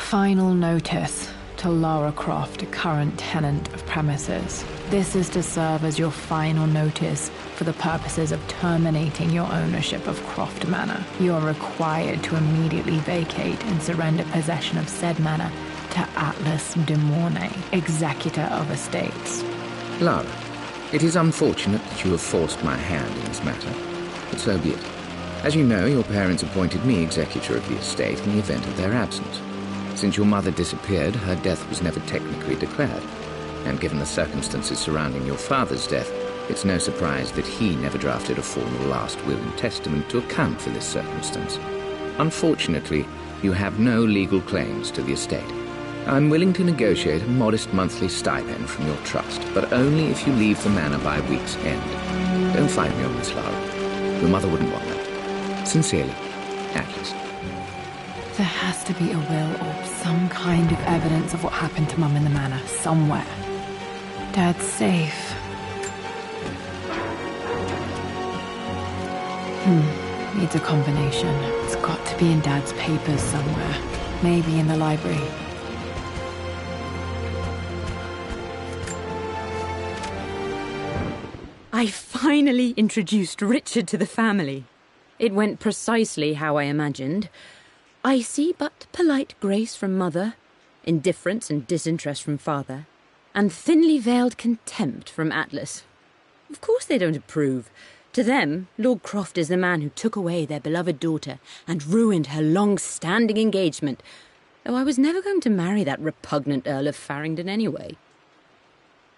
Final notice to Lara Croft, a current tenant of premises. This is to serve as your final notice for the purposes of terminating your ownership of Croft Manor. You are required to immediately vacate and surrender possession of said manor to Atlas de Mornay, executor of estates. Lara, it is unfortunate that you have forced my hand in this matter, but so be it. As you know, your parents appointed me executor of the estate in the event of their absence. Since your mother disappeared, her death was never technically declared, and given the circumstances surrounding your father's death, it's no surprise that he never drafted a formal last will and testament to account for this circumstance. Unfortunately, you have no legal claims to the estate. I'm willing to negotiate a modest monthly stipend from your trust, but only if you leave the manor by week's end. Don't fight me on this, Lara. Your mother wouldn't want that. Sincerely, Atlas. There has to be a will or some kind of evidence of what happened to Mum in the manor, somewhere. Dad's safe. Needs a combination. It's got to be in Dad's papers somewhere. Maybe in the library. I finally introduced Richard to the family. It went precisely how I imagined. I see but polite grace from mother, indifference and disinterest from father, and thinly veiled contempt from Atlas. Of course they don't approve. To them, Lord Croft is the man who took away their beloved daughter and ruined her long-standing engagement, though I was never going to marry that repugnant Earl of Farringdon anyway.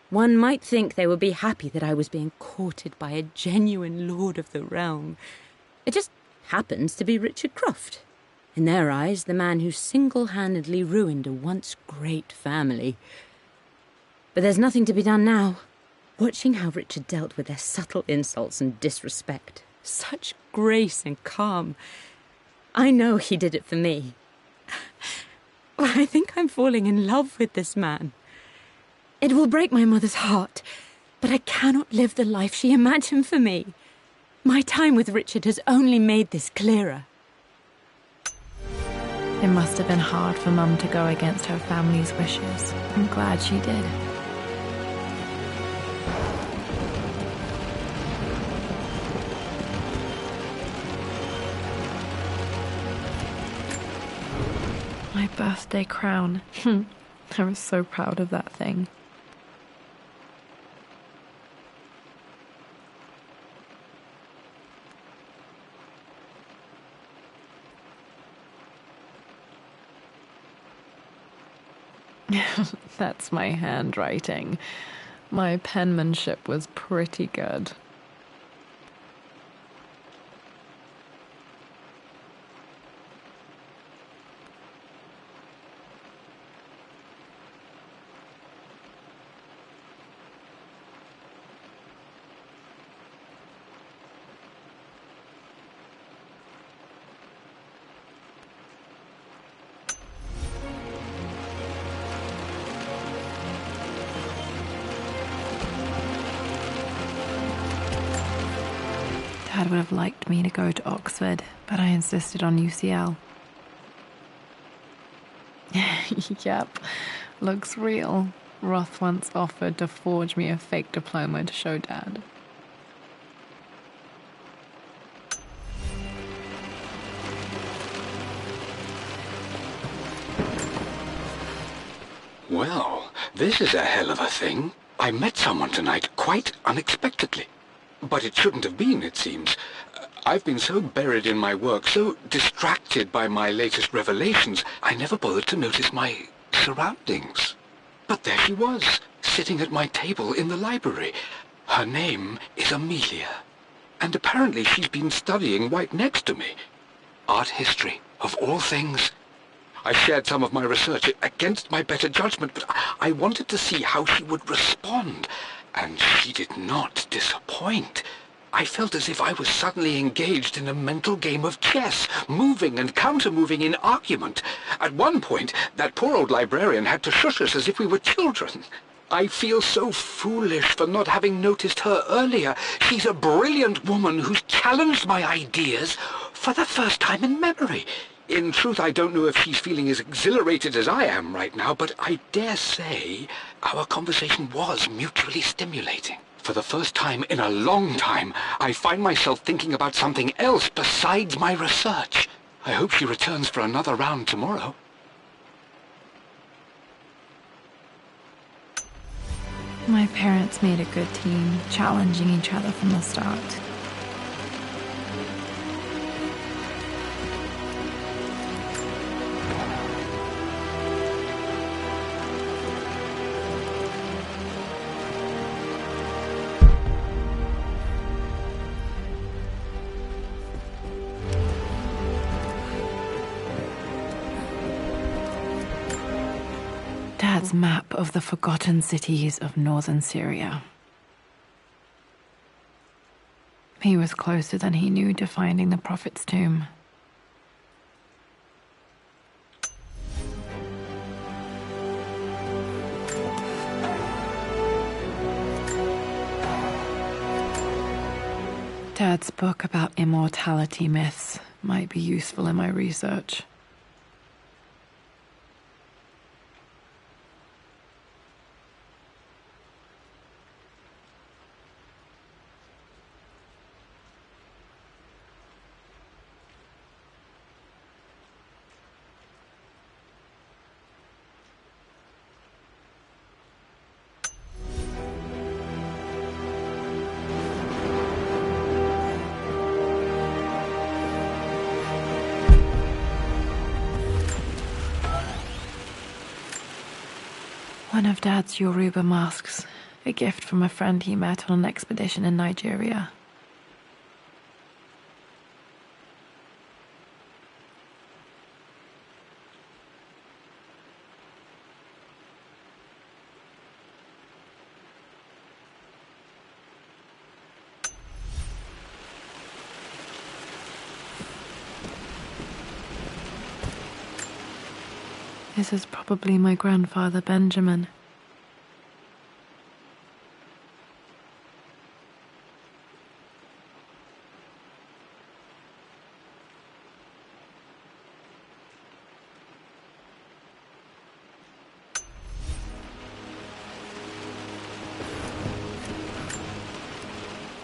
One might think they would be happy that I was being courted by a genuine lord of the realm. It just happens to be Richard Croft. In their eyes, the man who single-handedly ruined a once great family. But there's nothing to be done now. Watching how Richard dealt with their subtle insults and disrespect. Such grace and calm. I know he did it for me. I think I'm falling in love with this man. It will break my mother's heart, but I cannot live the life she imagined for me. My time with Richard has only made this clearer. It must have been hard for Mum to go against her family's wishes. I'm glad she did. My birthday crown. I was so proud of that thing. That's my handwriting. My penmanship was pretty good. Dad would have liked me to go to Oxford, but I insisted on UCL. Yep, looks real. Roth once offered to forge me a fake diploma to show Dad. Well, this is a hell of a thing. I met someone tonight quite unexpectedly. But it shouldn't have been, it seems. I've been so buried in my work, so distracted by my latest revelations, I never bothered to notice my surroundings. But there she was, sitting at my table in the library. Her name is Amelia, and apparently she's been studying right next to me. Art history, of all things. I shared some of my research against my better judgment, but I wanted to see how she would respond. And she did not disappoint. I felt as if I was suddenly engaged in a mental game of chess, moving and counter-moving in argument. At one point, that poor old librarian had to shush us as if we were children. I feel so foolish for not having noticed her earlier. She's a brilliant woman who's challenged my ideas for the first time in memory. In truth, I don't know if she's feeling as exhilarated as I am right now, but I dare say our conversation was mutually stimulating. For the first time in a long time, I find myself thinking about something else besides my research. I hope she returns for another round tomorrow. My parents made a good team, challenging each other from the start. Dad's map of the forgotten cities of northern Syria. He was closer than he knew to finding the Prophet's tomb. Dad's book about immortality myths might be useful in my research. One of Dad's Yoruba masks, a gift from a friend he met on an expedition in Nigeria. This is probably my grandfather Benjamin.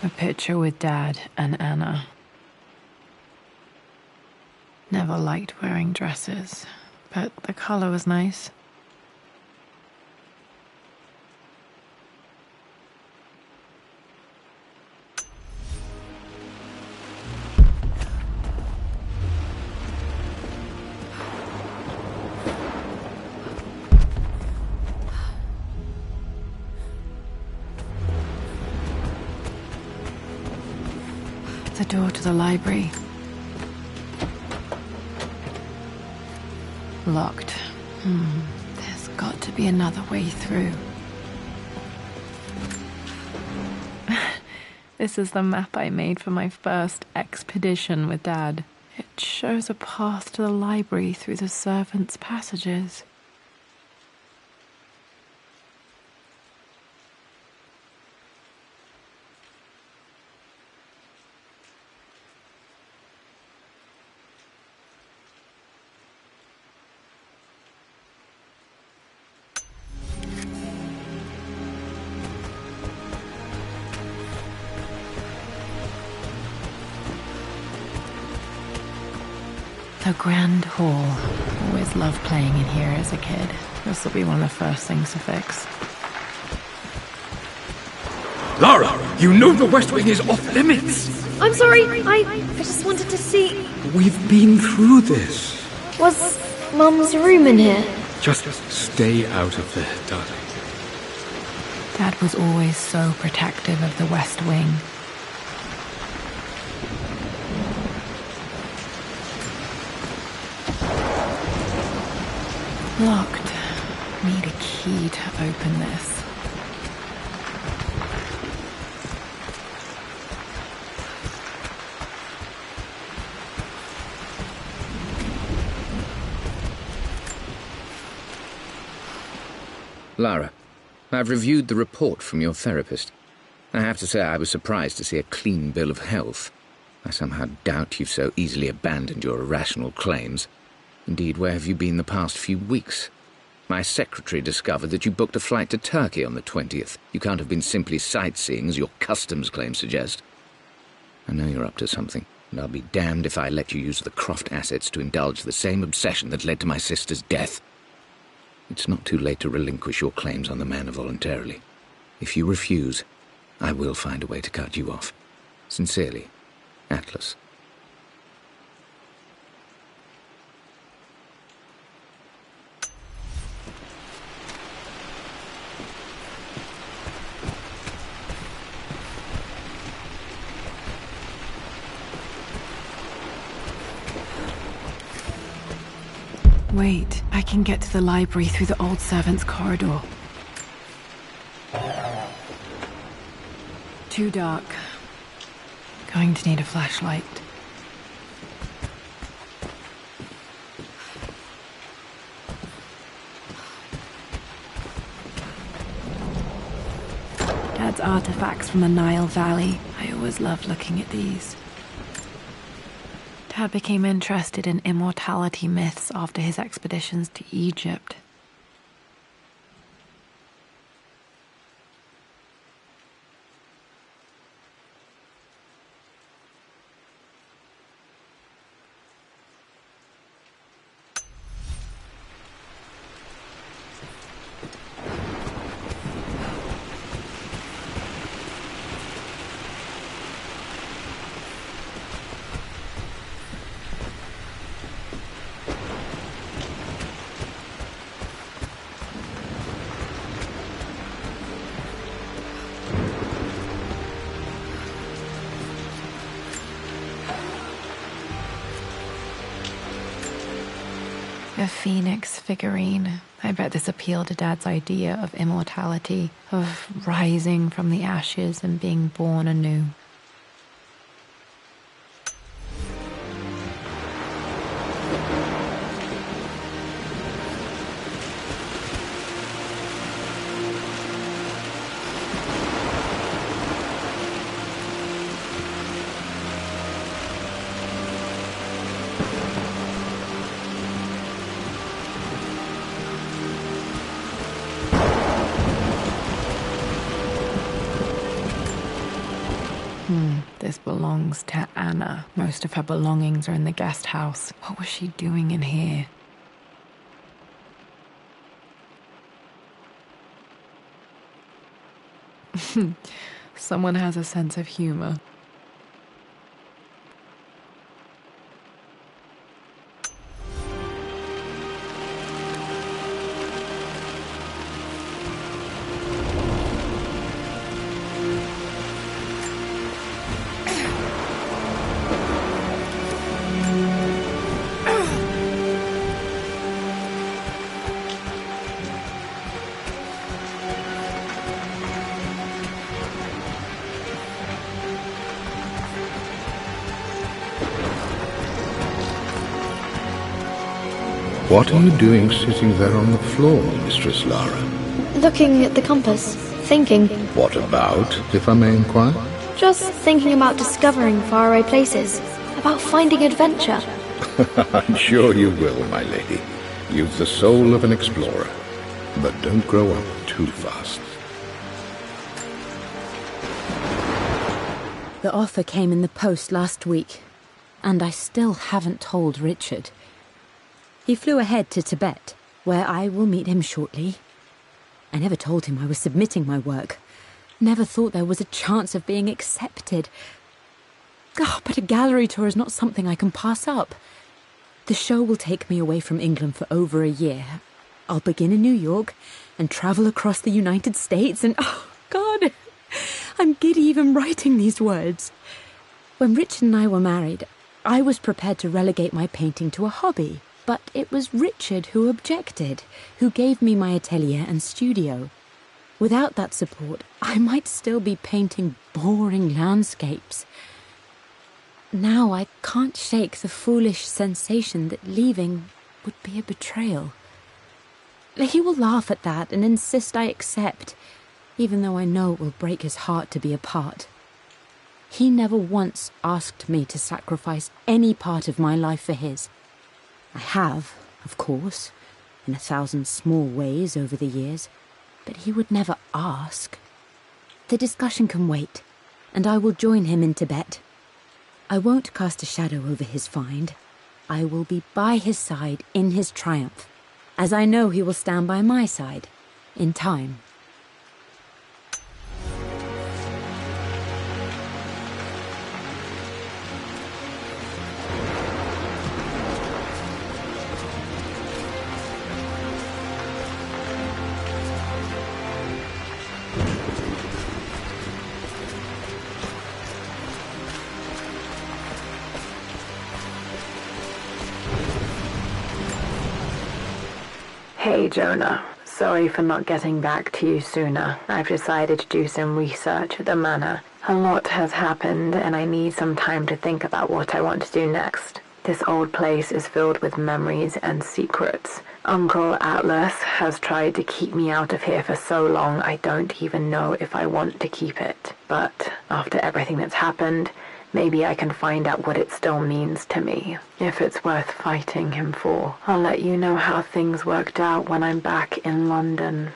A picture with Dad and Anna. Never liked wearing dresses, but the color was nice. The door to the library. Locked. There's got to be another way through. This is the map I made for my first expedition with Dad. It shows a path to the library through the servants' passages. The Grand Hall. Always loved playing in here as a kid. This will be one of the first things to fix. Lara, you know the West Wing is off limits! I'm sorry, I just wanted to see... We've been through this. Was Mum's room in here? Just stay out of there, darling. Dad was always so protective of the West Wing. Locked. Need a key to open this. Lara, I've reviewed the report from your therapist. I have to say I was surprised to see a clean bill of health. I somehow doubt you've so easily abandoned your irrational claims. Indeed, where have you been the past few weeks? My secretary discovered that you booked a flight to Turkey on the 20th. You can't have been simply sightseeing, as your customs claims suggest. I know you're up to something, and I'll be damned if I let you use the Croft assets to indulge the same obsession that led to my sister's death. It's not too late to relinquish your claims on the manor voluntarily. If you refuse, I will find a way to cut you off. Sincerely, Atlas. Wait, I can get to the library through the old servants' corridor. Too dark. Going to need a flashlight. Dad's artifacts from the Nile Valley. I always loved looking at these. Dad became interested in immortality myths after his expeditions to Egypt. A phoenix figurine. I bet this appealed to Dad's idea of immortality, of rising from the ashes and being born anew. This belongs to Anna. Most of her belongings are in the guest house. What was she doing in here? Someone has a sense of humor. What are you doing sitting there on the floor, Mistress Lara? Looking at the compass, thinking. What about, if I may inquire? Just thinking about discovering faraway places, about finding adventure. I'm sure you will, my lady. You've the soul of an explorer. But don't grow up too fast. The offer came in the post last week, and I still haven't told Richard. He flew ahead to Tibet, where I will meet him shortly. I never told him I was submitting my work. Never thought there was a chance of being accepted. But a gallery tour is not something I can pass up. The show will take me away from England for over a year. I'll begin in New York and travel across the United States and, oh, God, I'm giddy even writing these words. When Richard and I were married, I was prepared to relegate my painting to a hobby. But it was Richard who objected, who gave me my atelier and studio. Without that support, I might still be painting boring landscapes. Now I can't shake the foolish sensation that leaving would be a betrayal. He will laugh at that and insist I accept, even though I know it will break his heart to be apart. He never once asked me to sacrifice any part of my life for his. I have, of course, in 1,000 small ways over the years, but he would never ask. The discussion can wait, and I will join him in Tibet. I won't cast a shadow over his find. I will be by his side in his triumph, as I know he will stand by my side, in time. Hey Jonah, sorry for not getting back to you sooner. I've decided to do some research at the manor. A lot has happened and I need some time to think about what I want to do next. This old place is filled with memories and secrets. Uncle Atlas has tried to keep me out of here for so long I don't even know if I want to keep it. But after everything that's happened, maybe I can find out what it still means to me. If it's worth fighting him for, I'll let you know how things worked out when I'm back in London.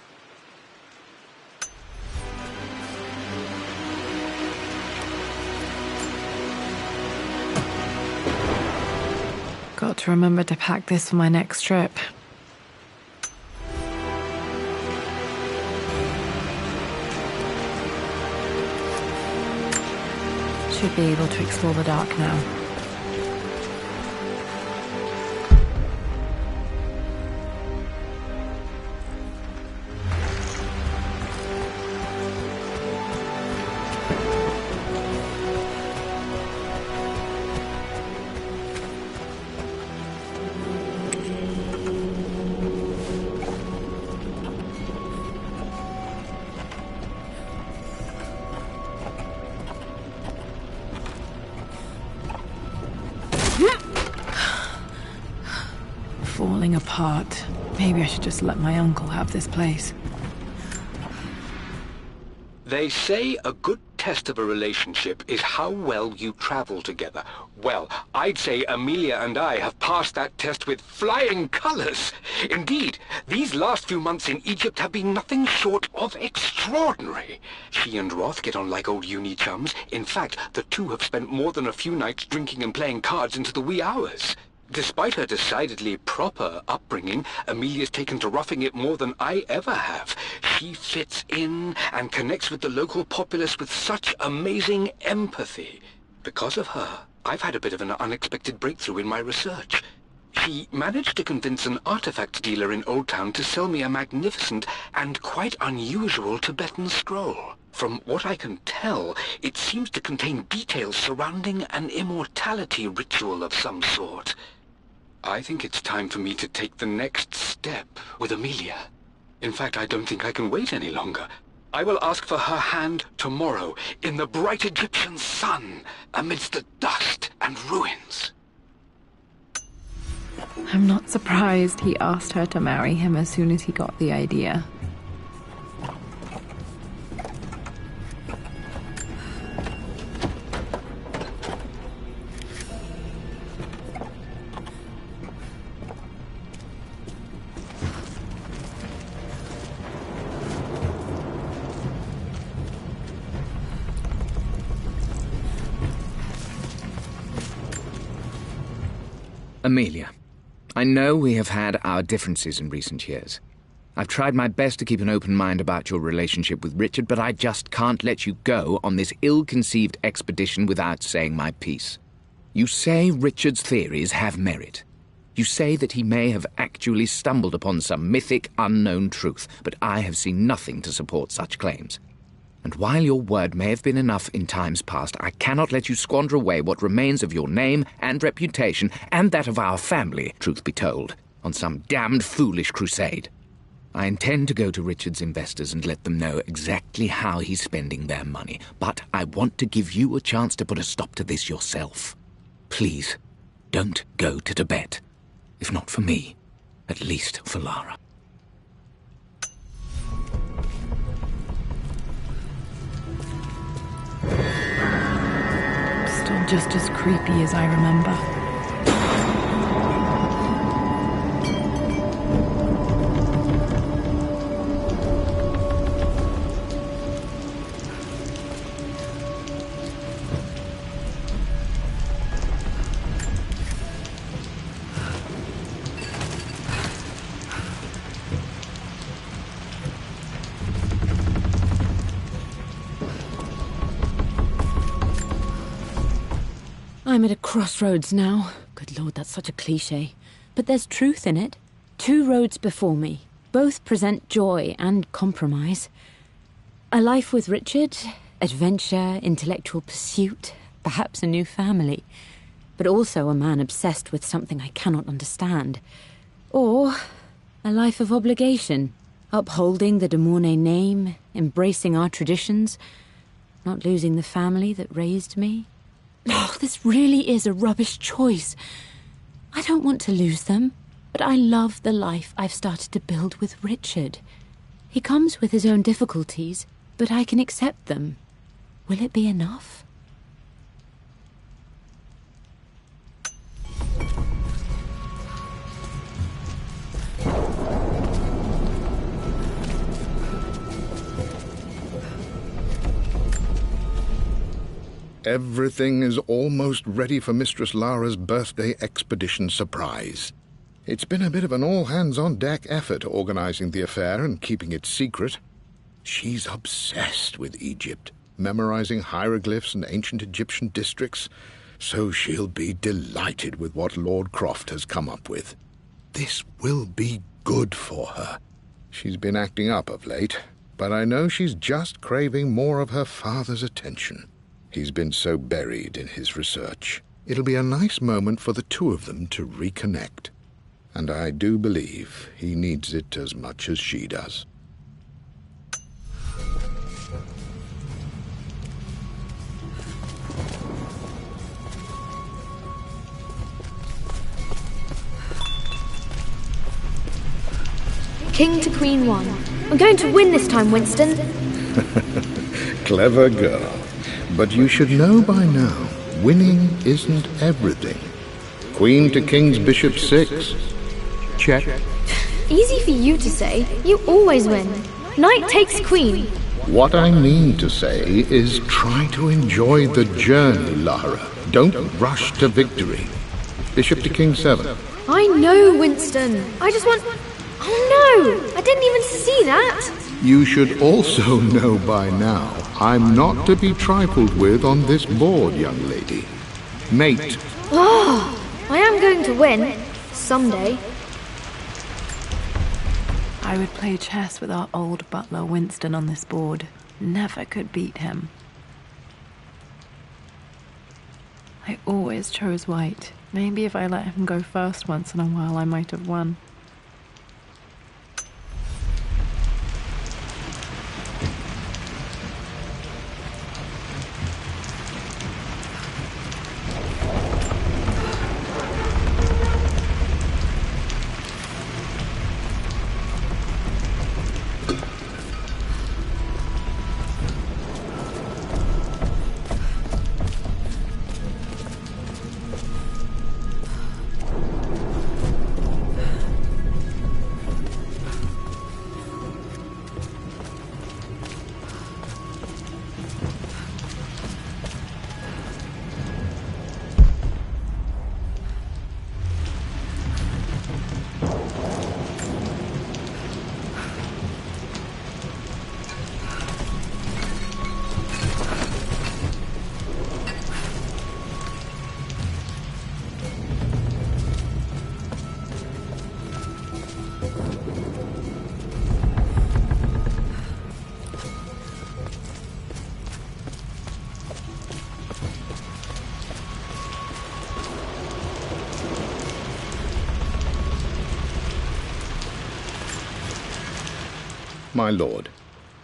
Got to remember to pack this for my next trip. Should be able to explore the dark now. Falling apart. Maybe I should just let my uncle have this place. They say a good test of a relationship is how well you travel together. Well, I'd say Amelia and I have passed that test with flying colors. Indeed, these last few months in Egypt have been nothing short of extraordinary. She and Roth get on like old uni chums. In fact, the two have spent more than a few nights drinking and playing cards into the wee hours. Despite her decidedly proper upbringing, Amelia's taken to roughing it more than I ever have. She fits in and connects with the local populace with such amazing empathy. Because of her, I've had a bit of an unexpected breakthrough in my research. She managed to convince an artifact dealer in Old Town to sell me a magnificent and quite unusual Tibetan scroll. From what I can tell, it seems to contain details surrounding an immortality ritual of some sort. I think it's time for me to take the next step with Amelia. In fact, I don't think I can wait any longer. I will ask for her hand tomorrow in the bright Egyptian sun amidst the dust and ruins. I'm not surprised he asked her to marry him as soon as he got the idea. Amelia, I know we have had our differences in recent years. I've tried my best to keep an open mind about your relationship with Richard, but I just can't let you go on this ill-conceived expedition without saying my piece. You say Richard's theories have merit. You say that he may have actually stumbled upon some mythic, unknown truth, but I have seen nothing to support such claims. And while your word may have been enough in times past, I cannot let you squander away what remains of your name and reputation, and that of our family, truth be told, on some damned foolish crusade. I intend to go to Richard's investors and let them know exactly how he's spending their money, but I want to give you a chance to put a stop to this yourself. Please, don't go to Tibet. If not for me, at least for Lara. just as creepy as I remember. I'm at a crossroads now. Good Lord, that's such a cliché. But there's truth in it. 2 roads before me. Both present joy and compromise. A life with Richard, adventure, intellectual pursuit, perhaps a new family. But also a man obsessed with something I cannot understand. Or a life of obligation, upholding the de Mornay name, embracing our traditions, not losing the family that raised me. Oh, this really is a rubbish choice. I don't want to lose them, but I love the life I've started to build with Richard. He comes with his own difficulties, but I can accept them. Will it be enough? Everything is almost ready for Mistress Lara's birthday expedition surprise. It's been a bit of an all-hands-on-deck effort organizing the affair and keeping it secret. She's obsessed with Egypt, memorizing hieroglyphs and ancient Egyptian districts, so she'll be delighted with what Lord Croft has come up with. This will be good for her. She's been acting up of late, but I know she's just craving more of her father's attention. He's been so buried in his research. It'll be a nice moment for the 2 of them to reconnect. And I do believe he needs it as much as she does. King to Queen 1. I'm going to win this time, Winston. Clever girl. But you should know by now, winning isn't everything. Queen to King's Bishop 6. Check. Easy for you to say. You always win. Knight takes queen. What I mean to say is try to enjoy the journey, Lara. Don't rush to victory. Bishop to King 7. I know, Winston. I just want... Oh no! I didn't even see that! You should also know by now, I'm not to be trifled with on this board, young lady. Mate. Oh, I am going to win. Someday. I would play chess with our old butler Winston on this board. Never could beat him. I always chose white. Maybe if I let him go first once in a while, I might have won. My lord,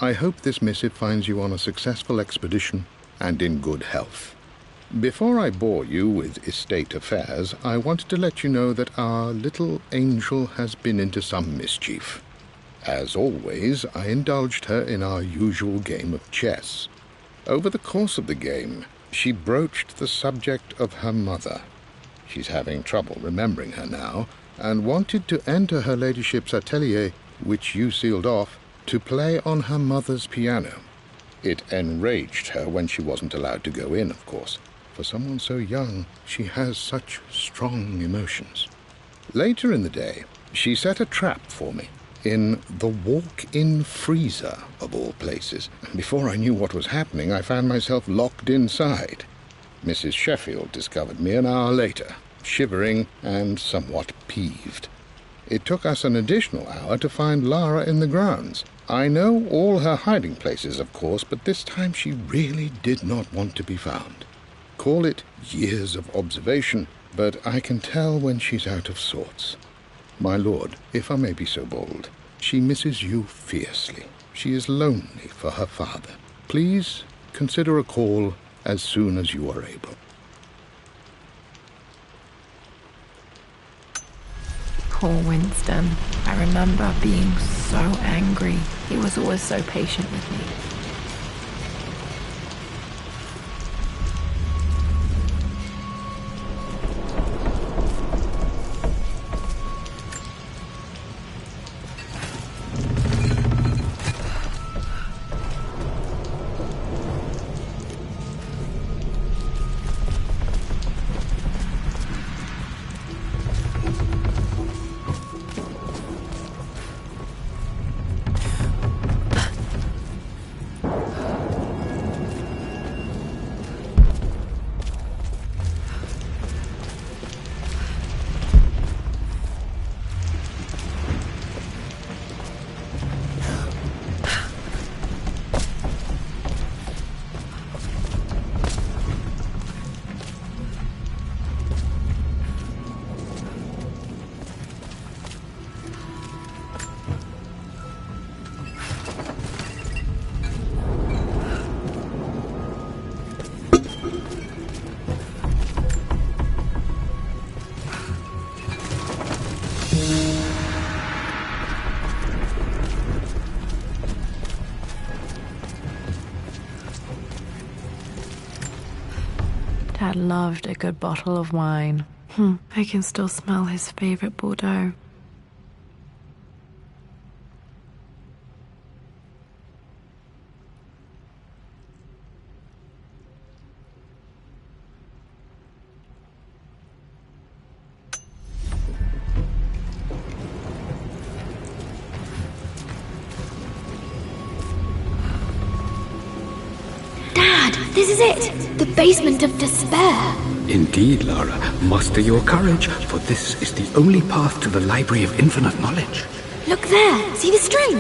I hope this missive finds you on a successful expedition and in good health. Before I bore you with estate affairs, I wanted to let you know that our little angel has been into some mischief. As always, I indulged her in our usual game of chess. Over the course of the game, she broached the subject of her mother. She's having trouble remembering her now, and wanted to enter her ladyship's atelier, which you sealed off, to play on her mother's piano. It enraged her when she wasn't allowed to go in, of course. For someone so young, she has such strong emotions. Later in the day, she set a trap for me in the walk-in freezer, of all places. Before I knew what was happening, I found myself locked inside. Mrs. Sheffield discovered me an hour later, shivering and somewhat peeved. It took us an additional hour to find Lara in the grounds. I know all her hiding places, of course, but this time she really did not want to be found. Call it years of observation, but I can tell when she's out of sorts. My lord, if I may be so bold, she misses you fiercely. She is lonely for her father. Please consider a call as soon as you are able. Poor Winston. I remember being so angry. He was always so patient with me. Dad loved a good bottle of wine. I can still smell his favorite Bordeaux. This is it! The basement of despair! Indeed, Lara. Muster your courage, for this is the only path to the Library of Infinite Knowledge. Look there! See the string?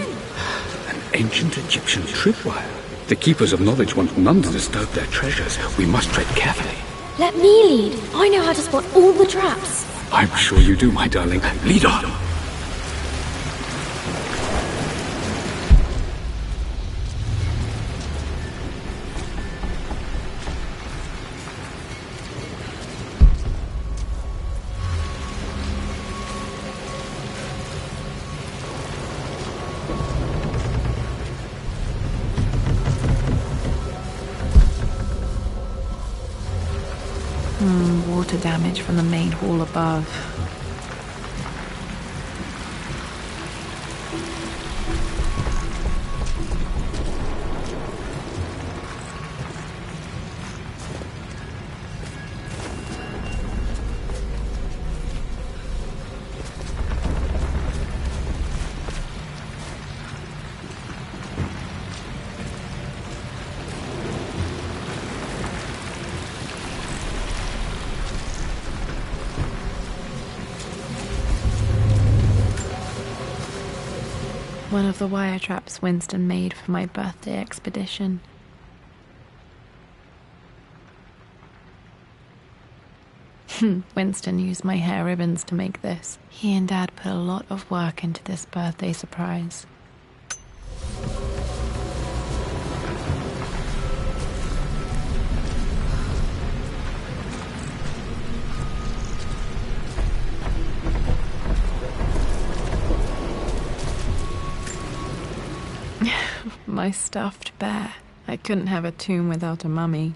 An ancient Egyptian tripwire. The Keepers of Knowledge want none to disturb their treasures. We must tread carefully. Let me lead. I know how to spot all the traps. I'm sure you do, my darling. Lead on! Water damage from the main hall above. One of the wire traps Winston made for my birthday expedition. Winston used my hair ribbons to make this. He and Dad put a lot of work into this birthday surprise. My stuffed bear. I couldn't have a tomb without a mummy.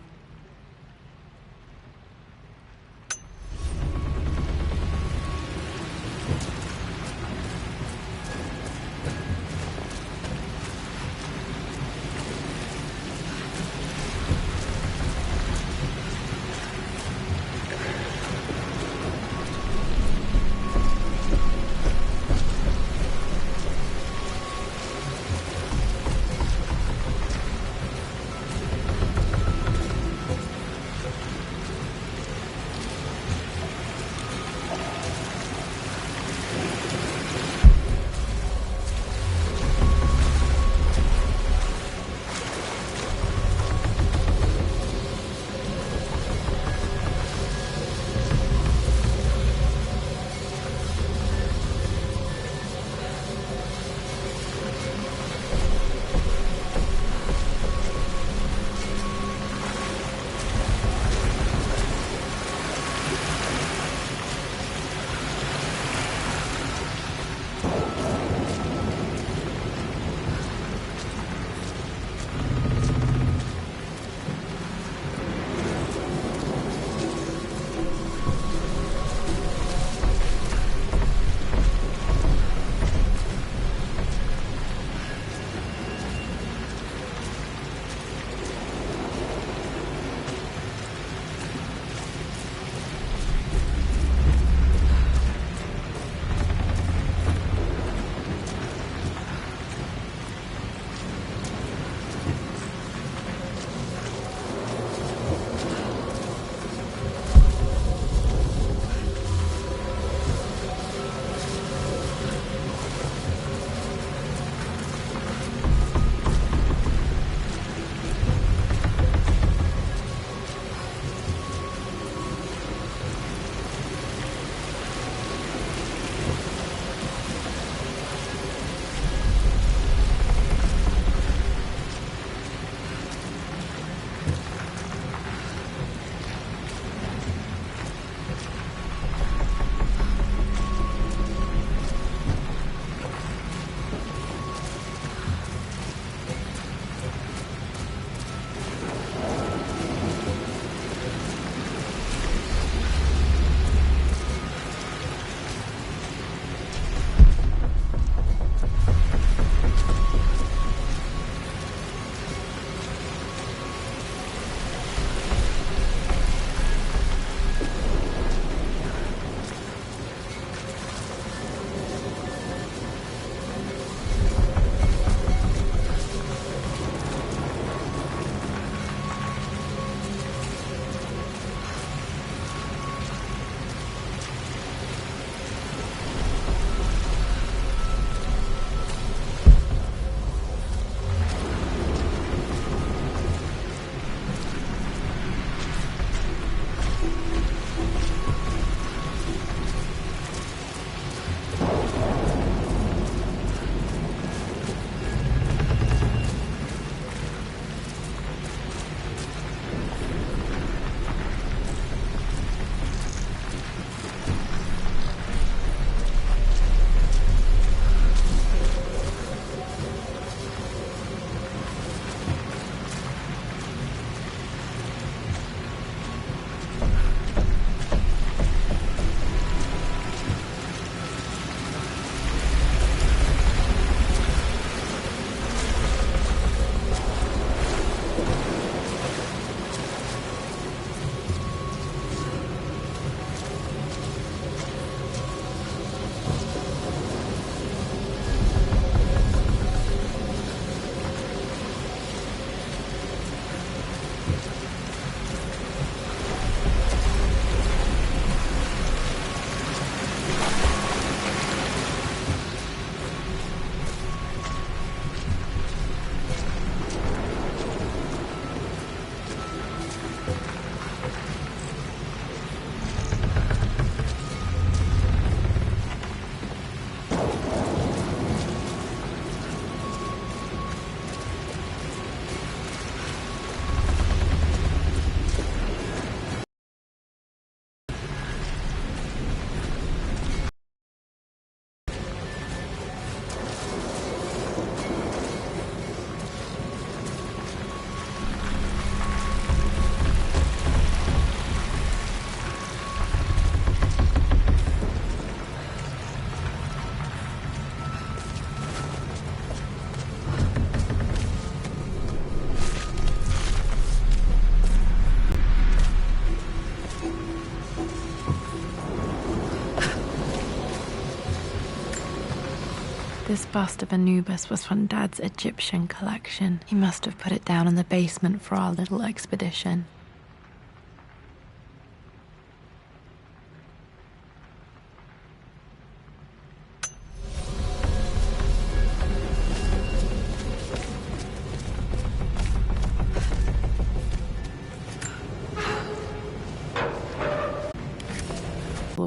This bust of Anubis was from Dad's Egyptian collection. He must have put it down in the basement for our little expedition.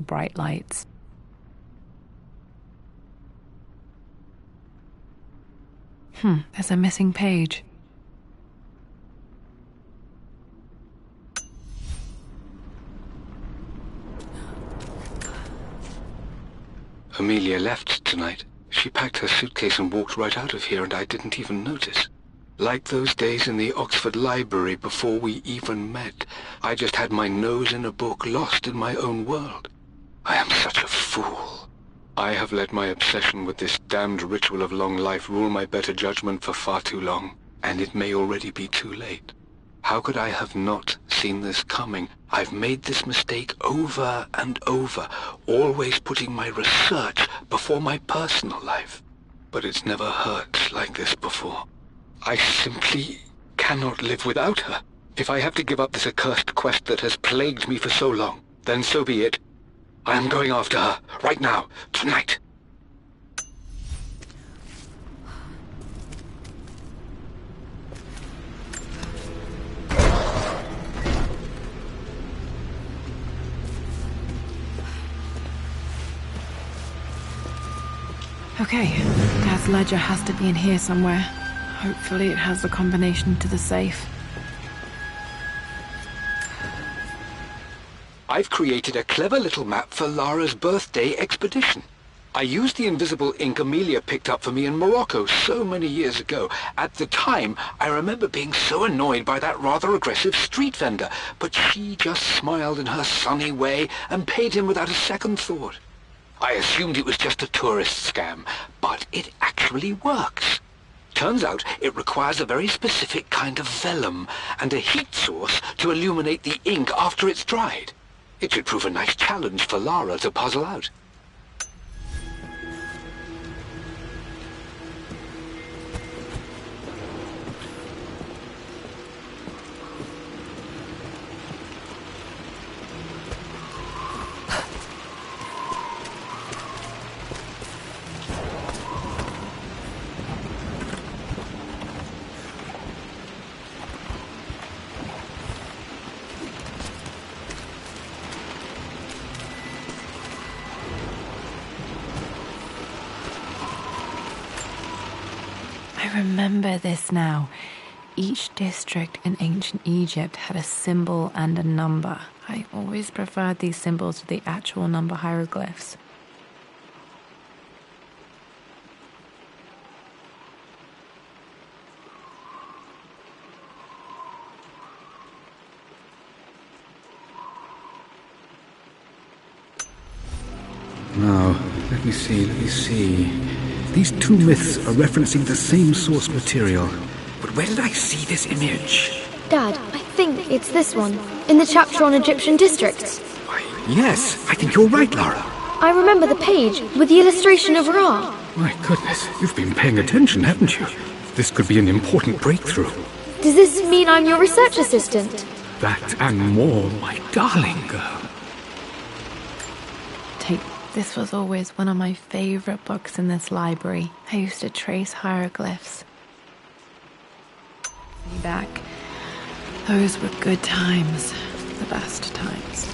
Bright lights. There's a missing page. Amelia left tonight. She packed her suitcase and walked right out of here, and I didn't even notice. Like those days in the Oxford Library before we even met, I just had my nose in a book, lost in my own world. I am such a fool. I have let my obsession with this damned ritual of long life rule my better judgment for far too long, and it may already be too late. How could I have not seen this coming? I've made this mistake over and over, always putting my research before my personal life. But it's never hurt like this before. I simply cannot live without her. If I have to give up this accursed quest that has plagued me for so long, then so be it. I am going after her, right now, tonight. Okay, Dad's ledger has to be in here somewhere. Hopefully it has the combination to the safe. I've created a clever little map for Lara's birthday expedition. I used the invisible ink Amelia picked up for me in Morocco so many years ago. At the time, I remember being so annoyed by that rather aggressive street vendor, but she just smiled in her sunny way and paid him without a second thought. I assumed it was just a tourist scam, but it actually works. Turns out it requires a very specific kind of vellum and a heat source to illuminate the ink after it's dried. It should prove a nice challenge for Lara to puzzle out. I remember this now. Each district in ancient Egypt had a symbol and a number. I always preferred these symbols to the actual number hieroglyphs. Now, let me see. These two myths are referencing the same source material. But where did I see this image? Dad, I think it's this one, in the chapter on Egyptian districts. Why, yes, I think you're right, Lara. I remember the page with the illustration of Ra. My goodness, you've been paying attention, haven't you? This could be an important breakthrough. Does this mean I'm your research assistant? That and more, my darling girl. This was always one of my favorite books in this library. I used to trace hieroglyphs. Way back, those were good times, the best times.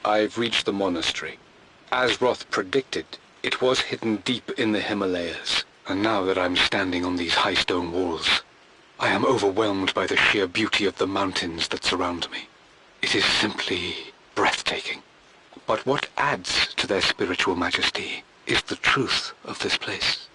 I've reached the monastery. As Roth predicted, it was hidden deep in the Himalayas, and now that I'm standing on these high stone walls, I am overwhelmed by the sheer beauty of the mountains that surround me. It is simply breathtaking. But what adds to their spiritual majesty is the truth of this place.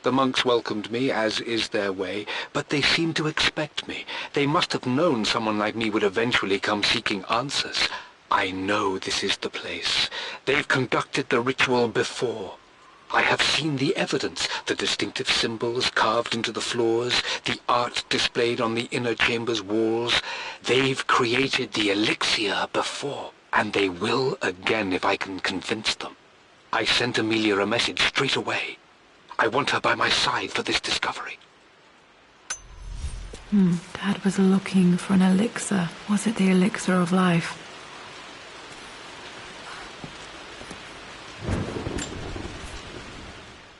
The monks welcomed me, as is their way, but they seemed to expect me. They must have known someone like me would eventually come seeking answers. I know this is the place. They've conducted the ritual before. I have seen the evidence, the distinctive symbols carved into the floors, the art displayed on the inner chamber's walls. They've created the elixir before, and they will again if I can convince them. I sent Amelia a message straight away. I want her by my side for this discovery. Dad was looking for an elixir. Was it the elixir of life?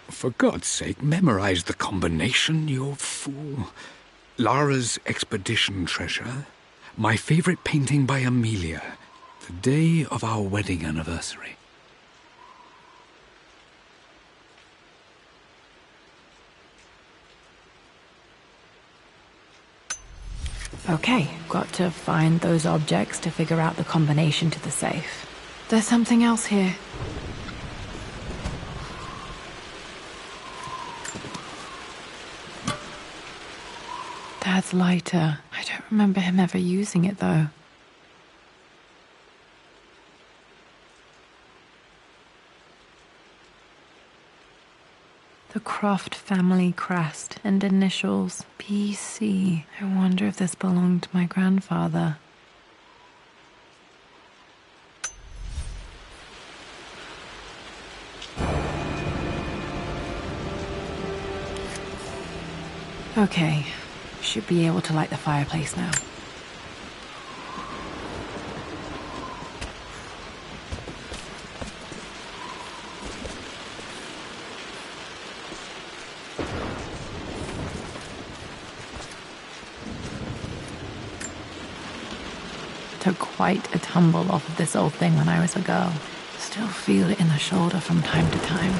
For God's sake, memorize the combination, you fool. Lara's expedition treasure, my favorite painting by Amelia, the day of our wedding anniversary. Okay, got to find those objects to figure out the combination to the safe. There's something else here. Dad's lighter. I don't remember him ever using it, though. The Croft family crest and initials, PC. I wonder if this belonged to my grandfather. Okay, should be able to light the fireplace now. Took quite a tumble off of this old thing when I was a girl. Still feel it in the shoulder from time to time.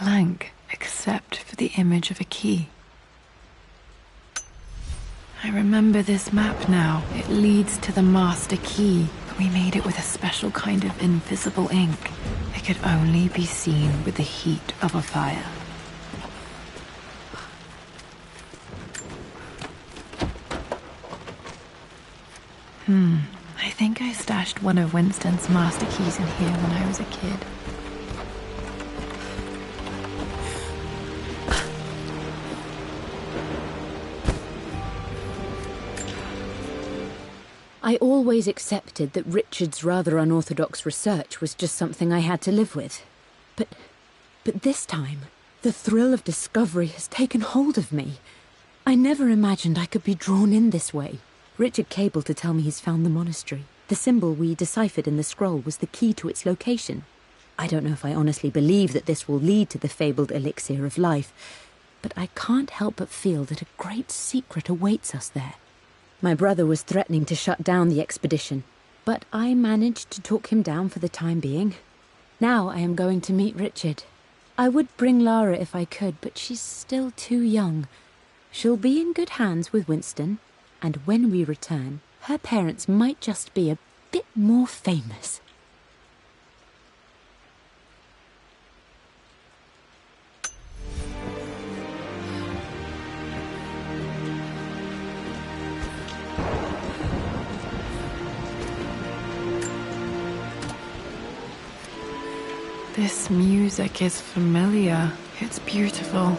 Blank, except for the image of a key. I remember this map now. It leads to the master key. We made it with a special kind of invisible ink. It could only be seen with the heat of a fire. I think I stashed one of Winston's master keys in here when I was a kid. I always accepted that Richard's rather unorthodox research was just something I had to live with. But this time, the thrill of discovery has taken hold of me. I never imagined I could be drawn in this way. Richard cabled to tell me he's found the monastery. The symbol we deciphered in the scroll was the key to its location. I don't know if I honestly believe that this will lead to the fabled elixir of life, but I can't help but feel that a great secret awaits us there. My brother was threatening to shut down the expedition, but I managed to talk him down for the time being. Now I am going to meet Richard. I would bring Lara if I could, but she's still too young. She'll be in good hands with Winston, and when we return, her parents might just be a bit more famous. This music is familiar. It's beautiful.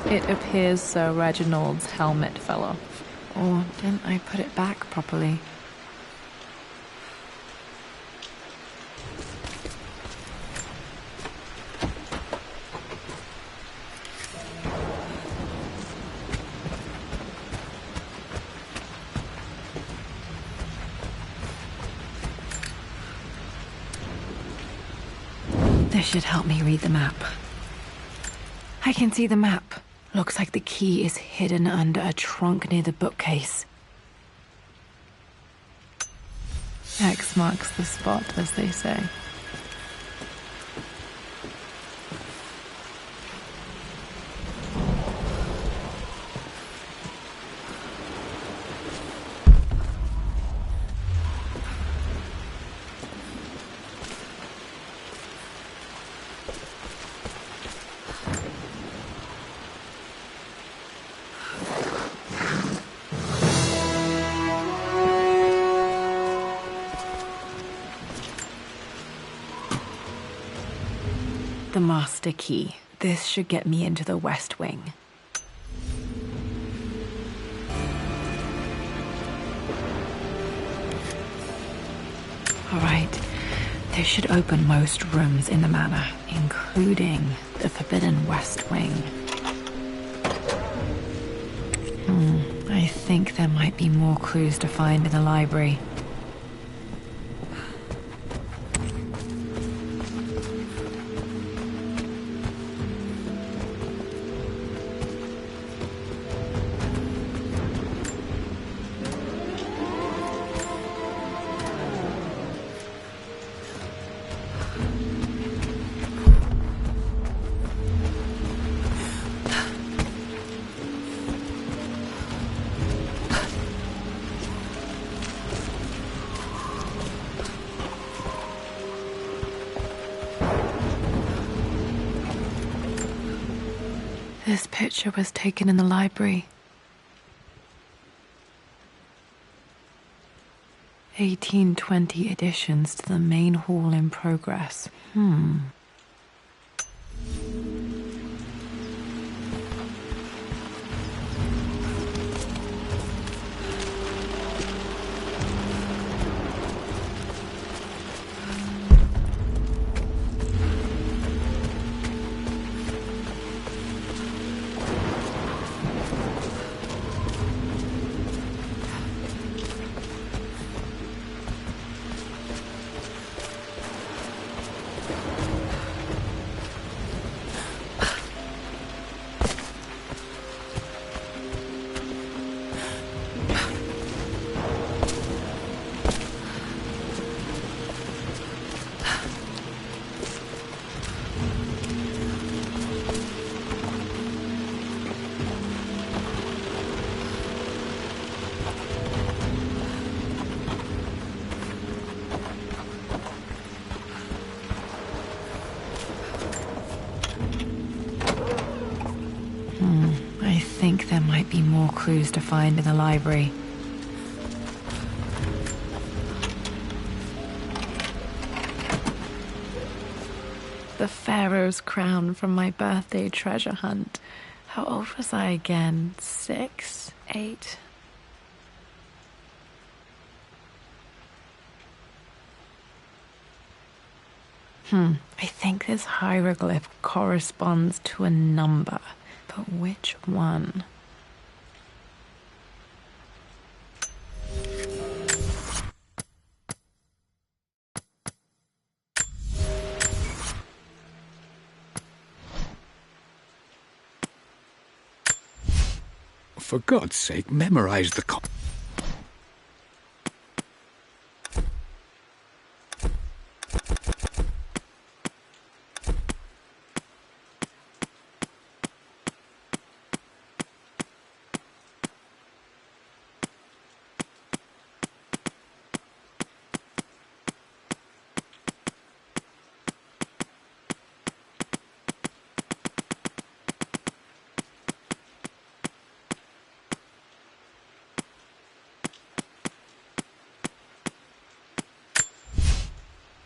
It appears Sir Reginald's helmet fell off. Or didn't I put it back properly? This should help me read the map. I can see the map. Looks like the key is hidden under a trunk near the bookcase. X marks the spot, as they say. The master key. This should get me into the West Wing. All right. This should open most rooms in the manor, including the forbidden West Wing. I think there might be more clues to find in the library. This picture was taken in the library. 1820 additions to the main hall in progress. I think there might be more clues to find in the library. The Pharaoh's crown from my birthday treasure hunt. How old was I again? 6? 8? I think this hieroglyph corresponds to a number, but which one? For God's sake, memorize the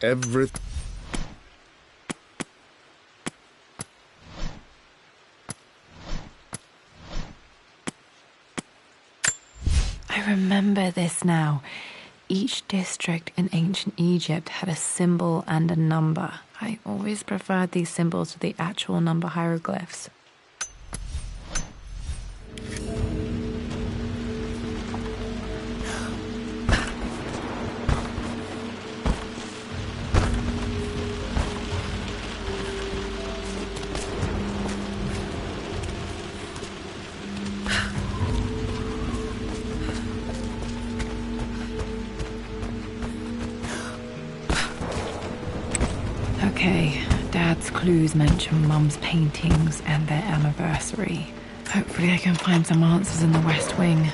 everything. I remember this now. Each district in ancient Egypt had a symbol and a number. I always preferred these symbols to the actual number hieroglyphs. Okay, Dad's clues mention Mum's paintings and their anniversary. Hopefully I can find some answers in the West Wing.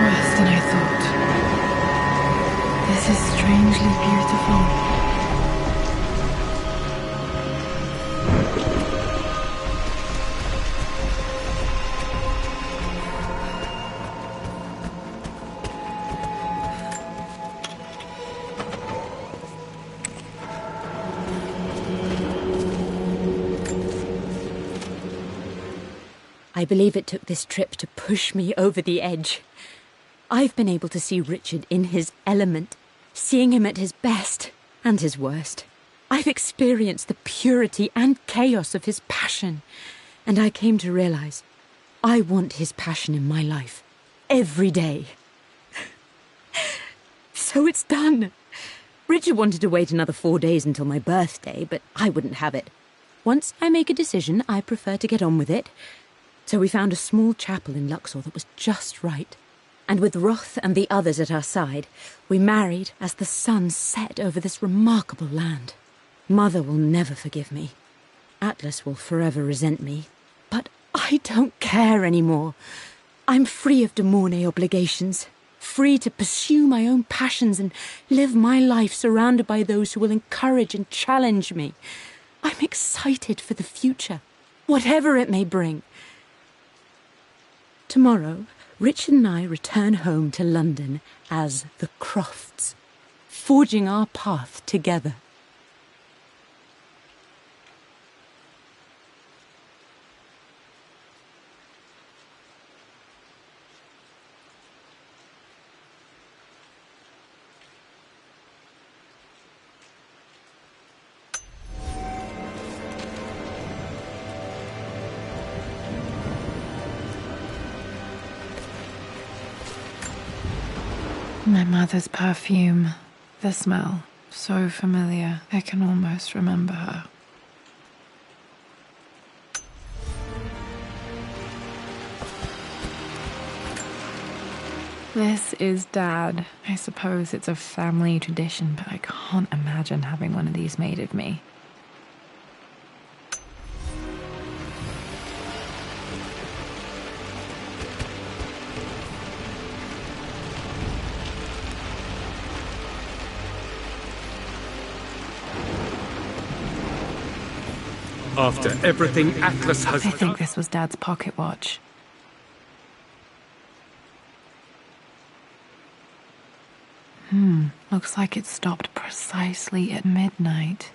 Worse than I thought. This is strangely beautiful. I believe it took this trip to push me over the edge. I've been able to see Richard in his element, seeing him at his best and his worst. I've experienced the purity and chaos of his passion, and I came to realize I want his passion in my life every day. So it's done. Richard wanted to wait another 4 days until my birthday, but I wouldn't have it. Once I make a decision, I prefer to get on with it. So we found a small chapel in Luxor that was just right. And with Roth and the others at our side, we married as the sun set over this remarkable land. Mother will never forgive me. Atlas will forever resent me. But I don't care anymore. I'm free of de Mornay obligations, free to pursue my own passions and live my life surrounded by those who will encourage and challenge me. I'm excited for the future, whatever it may bring. Tomorrow, Richard and I return home to London as the Crofts, forging our path together. My mother's perfume. The smell. So familiar. I can almost remember her. This is Dad. I suppose it's a family tradition, but I can't imagine having one of these made of me. After everything Atlas has I think this was Dad's pocket watch. Looks like it stopped precisely at midnight.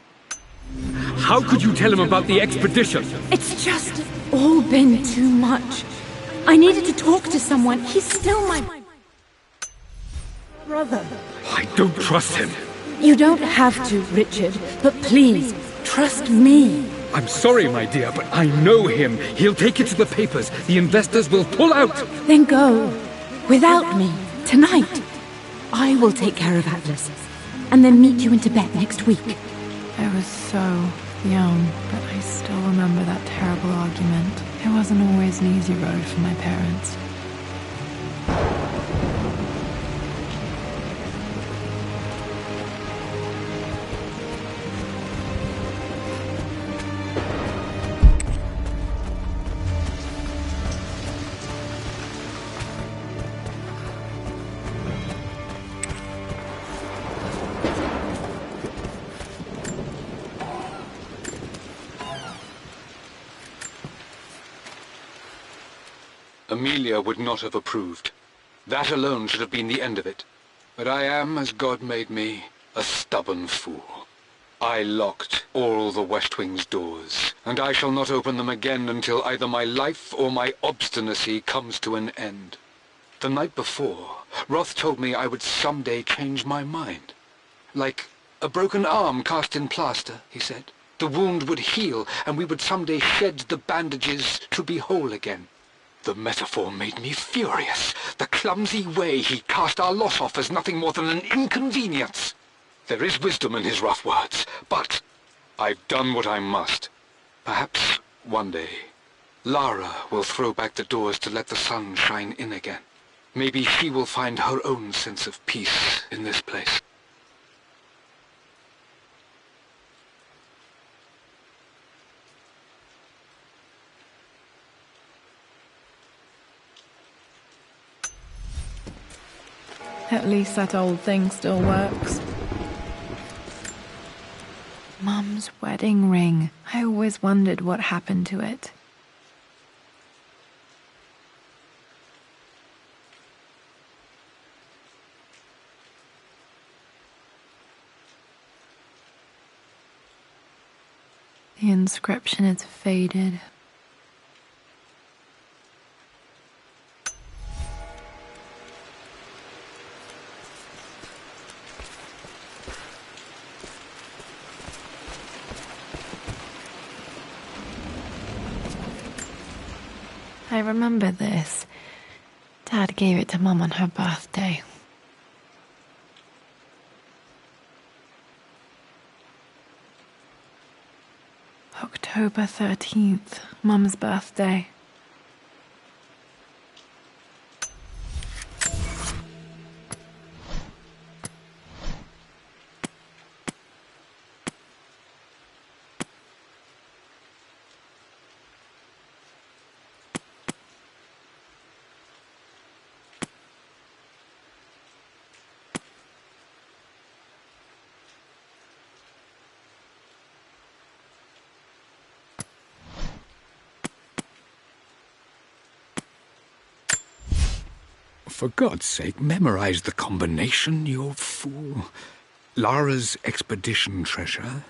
How could you tell him about the expedition? It's just all been too much. I needed to talk to someone. He's still my brother. I don't trust him. You don't have to, Richard, but please, trust me. I'm sorry, my dear, but I know him. He'll take it to the papers. The investors will pull out. Then go. Without me. Tonight. I will take care of Atlas. And then meet you in Tibet next week. I was so young, but I still remember that terrible argument. It wasn't always an easy road for my parents. Amelia would not have approved. That alone should have been the end of it. But I am, as God made me, a stubborn fool. I locked all the West Wing's doors, and I shall not open them again until either my life or my obstinacy comes to an end. The night before, Roth told me I would someday change my mind. Like a broken arm cast in plaster, he said. The wound would heal, and we would someday shed the bandages to be whole again. The metaphor made me furious. The clumsy way he cast our loss off as nothing more than an inconvenience. There is wisdom in his rough words, but I've done what I must. Perhaps one day, Lara will throw back the doors to let the sun shine in again. Maybe she will find her own sense of peace in this place. At least that old thing still works. Mum's wedding ring. I always wondered what happened to it. The inscription is faded. I remember this. Dad gave it to Mum on her birthday. October 13th, Mum's birthday. For God's sake, memorize the combination, you fool. Lara's expedition treasure,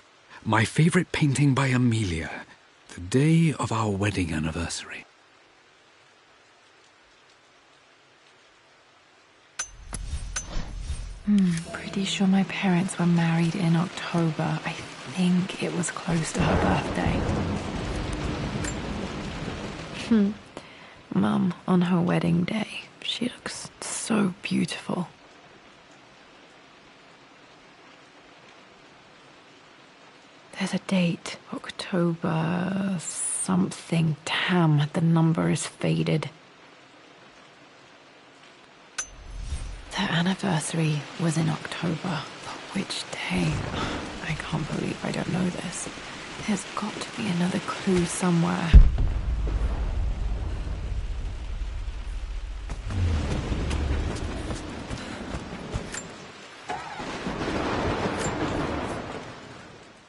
my favorite painting by Amelia, the day of our wedding anniversary. Pretty sure my parents were married in October. I think it was close to her birthday. Mum, on her wedding day, she looks so beautiful. There's a date, October something. Damn, the number is faded. Their anniversary was in October. But which day? I can't believe I don't know this. There's got to be another clue somewhere.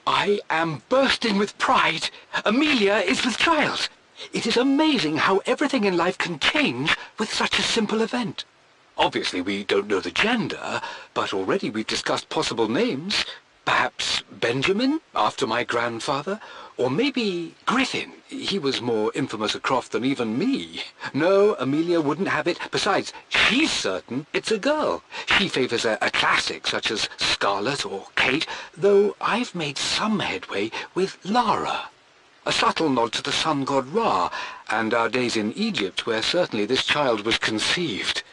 I am bursting with pride. Amelia is with child. It is amazing how everything in life can change with such a simple event. Obviously, we don't know the gender, but already we've discussed possible names. Perhaps Benjamin, after my grandfather, or maybe Griffin. He was more infamous a Croft than even me. No, Amelia wouldn't have it. Besides, she's certain it's a girl. She favours a classic such as Scarlet or Kate, though I've made some headway with Lara. a subtle nod to the sun god Ra, and our days in Egypt, where certainly this child was conceived.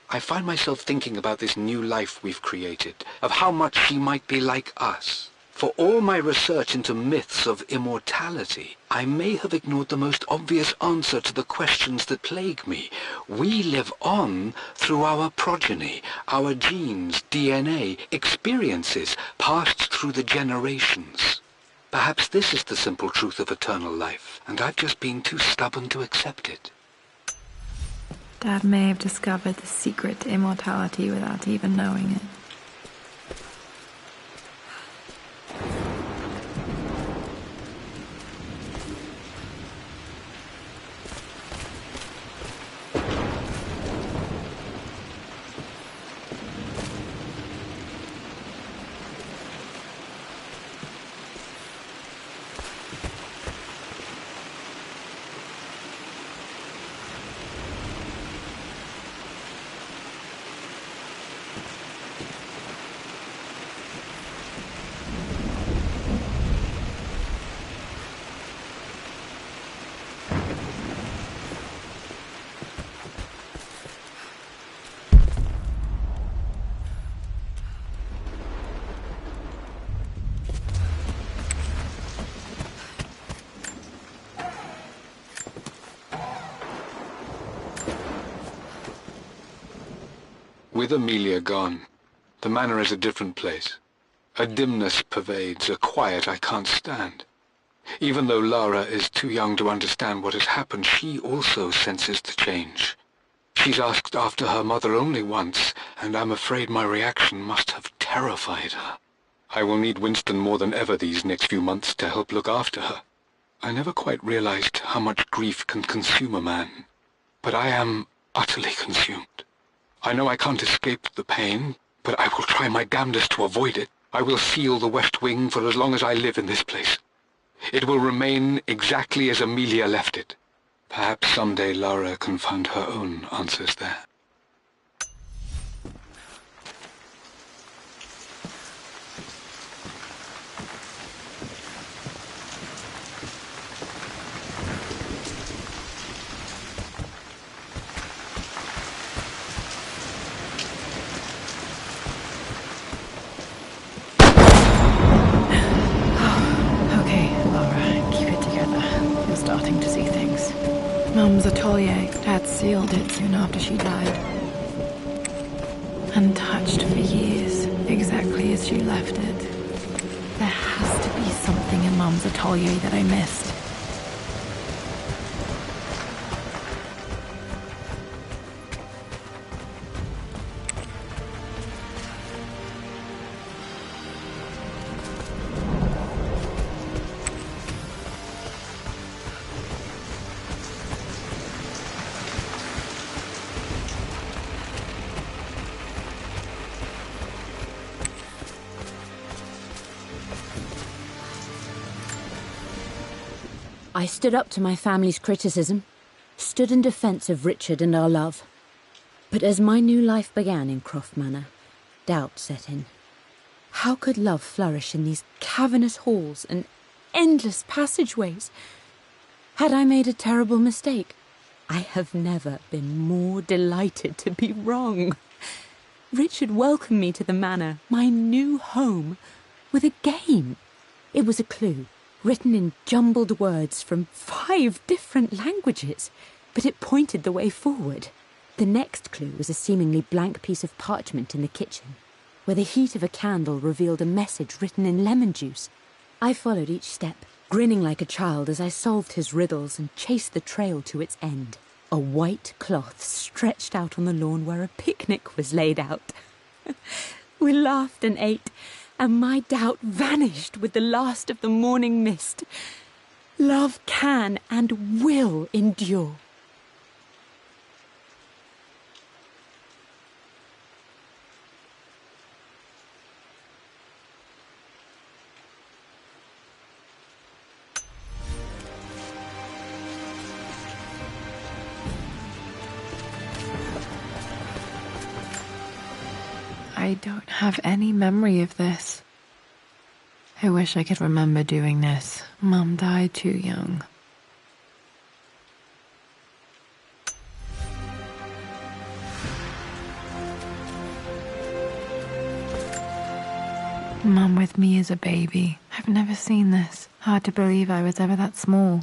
I find myself thinking about this new life we've created, of how much she might be like us. For all my research into myths of immortality, I may have ignored the most obvious answer to the questions that plague me. We live on through our progeny, our genes, DNA, experiences passed through the generations. Perhaps this is the simple truth of eternal life, and I've just been too stubborn to accept it. Dad may have discovered the secret to immortality without even knowing it. With Amelia gone, the manor is a different place. A dimness pervades, a quiet I can't stand. Even though Lara is too young to understand what has happened, she also senses the change. She's asked after her mother only once, and I'm afraid my reaction must have terrified her. I will need Winston more than ever these next few months to help look after her. I never quite realized how much grief can consume a man, but I am utterly consumed. I know I can't escape the pain, but I will try my damnedest to avoid it. I will seal the West Wing for as long as I live in this place. It will remain exactly as Amelia left it. Perhaps someday Lara can find her own answers there. Starting to see things. Mum's atelier. Dad sealed it soon after she died. Untouched for years, exactly as she left it. There has to be something in Mum's atelier that I missed. I stood up to my family's criticism, stood in defence of Richard and our love. But as my new life began in Croft Manor, doubt set in. How could love flourish in these cavernous halls and endless passageways? Had I made a terrible mistake? I have never been more delighted to be wrong. Richard welcomed me to the manor, my new home, with a game. It was a clue, written in jumbled words from 5 different languages, but it pointed the way forward. The next clue was a seemingly blank piece of parchment in the kitchen, where the heat of a candle revealed a message written in lemon juice. I followed each step, grinning like a child as I solved his riddles and chased the trail to its end. A white cloth stretched out on the lawn where a picnic was laid out. We laughed and ate, and my doubt vanished with the last of the morning mist. Love can and will endure. I don't have any memory of this. I wish I could remember doing this. Mum died too young. Mum with me as a baby. I've never seen this. Hard to believe I was ever that small.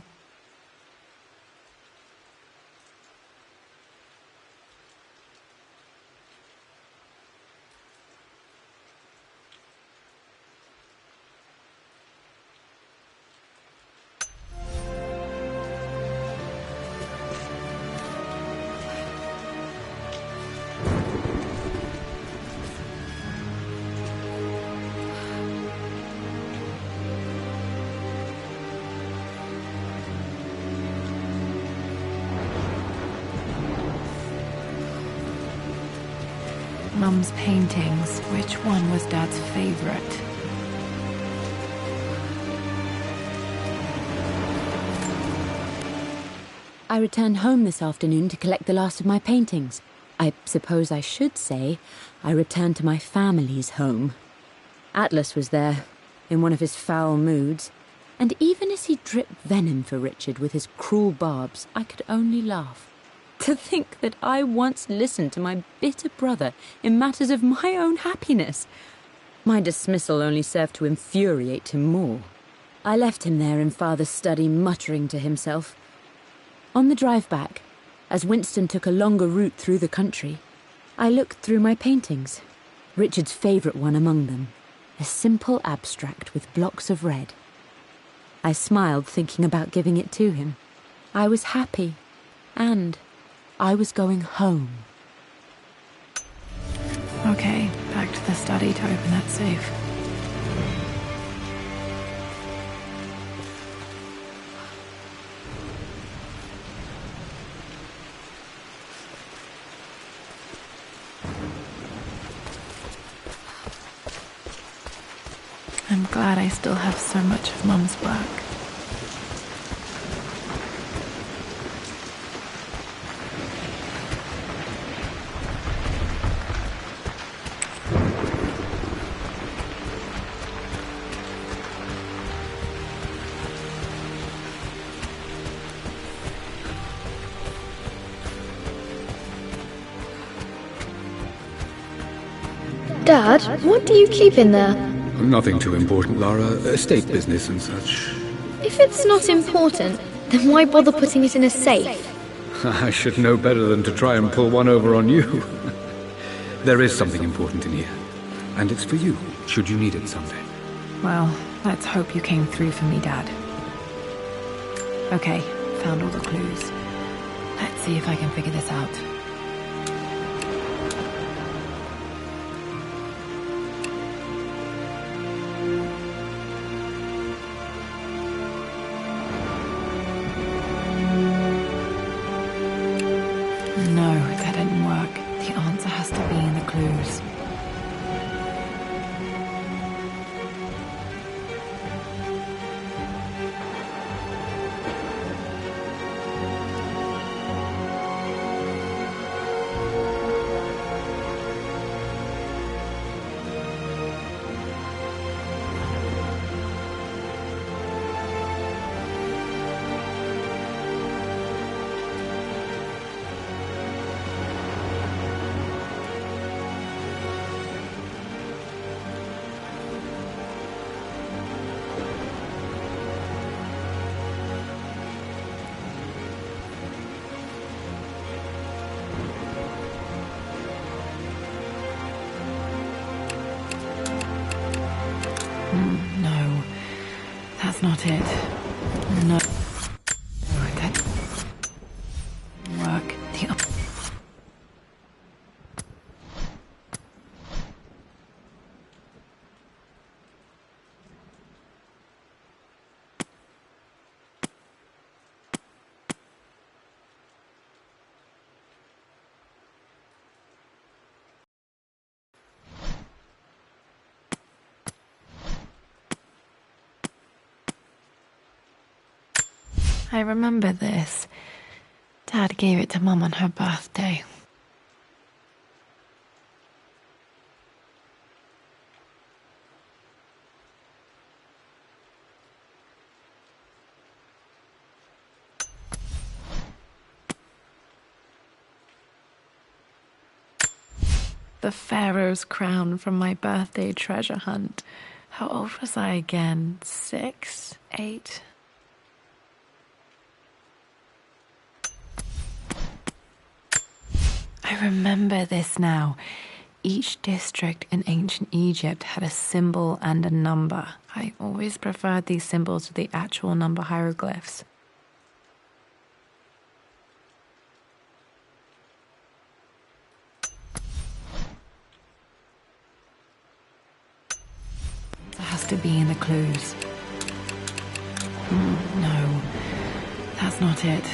Mum's paintings. Which one was Dad's favorite? I returned home this afternoon to collect the last of my paintings. I suppose I should say I returned to my family's home. Atlas was there, in one of his foul moods, and even as he dripped venom for Richard with his cruel barbs, I could only laugh. To think that I once listened to my bitter brother in matters of my own happiness. My dismissal only served to infuriate him more. I left him there in Father's study, muttering to himself. On the drive back, as Winston took a longer route through the country, I looked through my paintings, Richard's favourite one among them, a simple abstract with blocks of red. I smiled, thinking about giving it to him. I was happy, and I was going home. Okay, back to the study to open that safe. I'm glad I still have so much of Mum's work. Dad, what do you keep in there? Nothing too important, Lara. Estate business and such. If it's not important, then why bother putting it in a safe? I should know better than to try and pull one over on you. There is something important in here. And it's for you, should you need it someday. Well, let's hope you came through for me, Dad. Okay, found all the clues. Let's see if I can figure this out. No, that didn't work. The answer has to be in the clues. No, that's not it. No. That work. I remember this. Dad gave it to Mum on her birthday. the Pharaoh's crown from my birthday treasure hunt. How old was I again? 6? 8? I remember this now. Each district in ancient Egypt had a symbol and a number. I always preferred these symbols to the actual number hieroglyphs. It has to be in the clues. No, that's not it.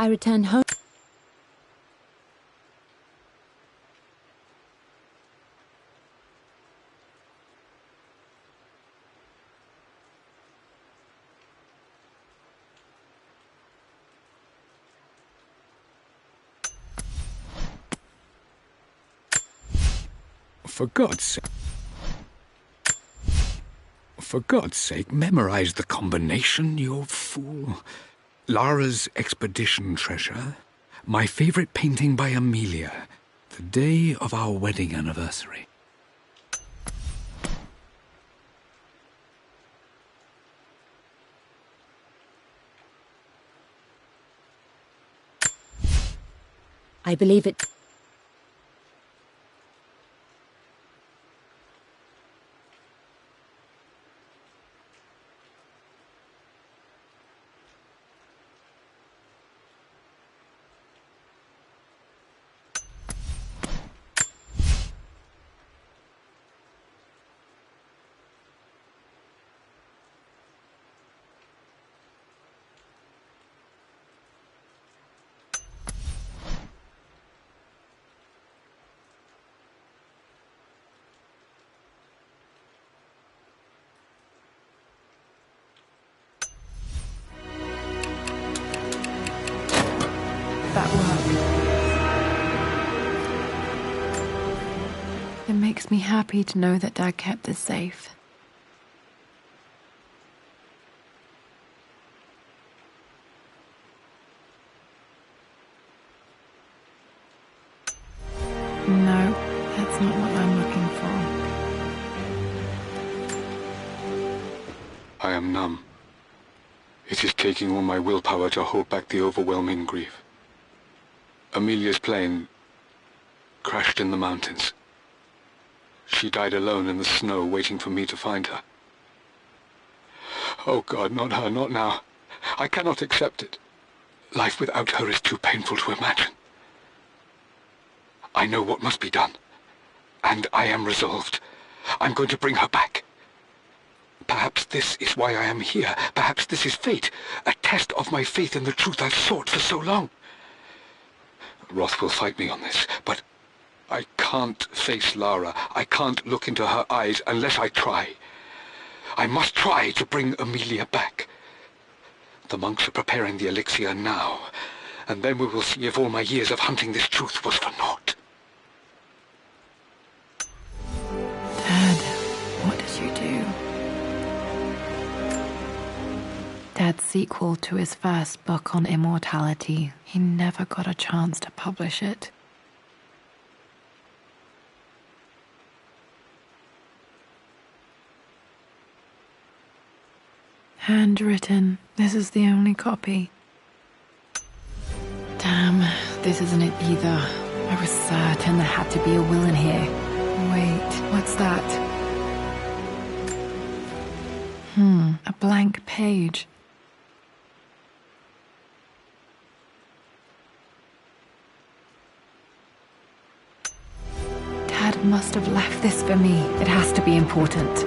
I returned home. For God's sake, memorize the combination, you fool. Lara's expedition treasure, my favorite painting by Amelia, the day of our wedding anniversary. I believe it. That worked. It makes me happy to know that Dad kept this safe. No, that's not what I'm looking for. I am numb. It is taking all my willpower to hold back the overwhelming grief. Amelia's plane crashed in the mountains. She died alone in the snow, waiting for me to find her. Oh God, not her, not now. I cannot accept it. Life without her is too painful to imagine. I know what must be done, and I am resolved. I'm going to bring her back. Perhaps this is why I am here. Perhaps this is fate, a test of my faith in the truth I've sought for so long. Roth will fight me on this, but I can't face Lara. I can't look into her eyes unless I try. I must try to bring Amelia back. The monks are preparing the elixir now, and then we will see if all my years of hunting this truth was for naught. Dad, what did you do? Dad's sequel to his first book on immortality. He never got a chance to publish it. Handwritten. This is the only copy. Damn, this isn't it either. I was certain there had to be a will in here. Wait, what's that? A blank page. Dad must have left this for me. It has to be important.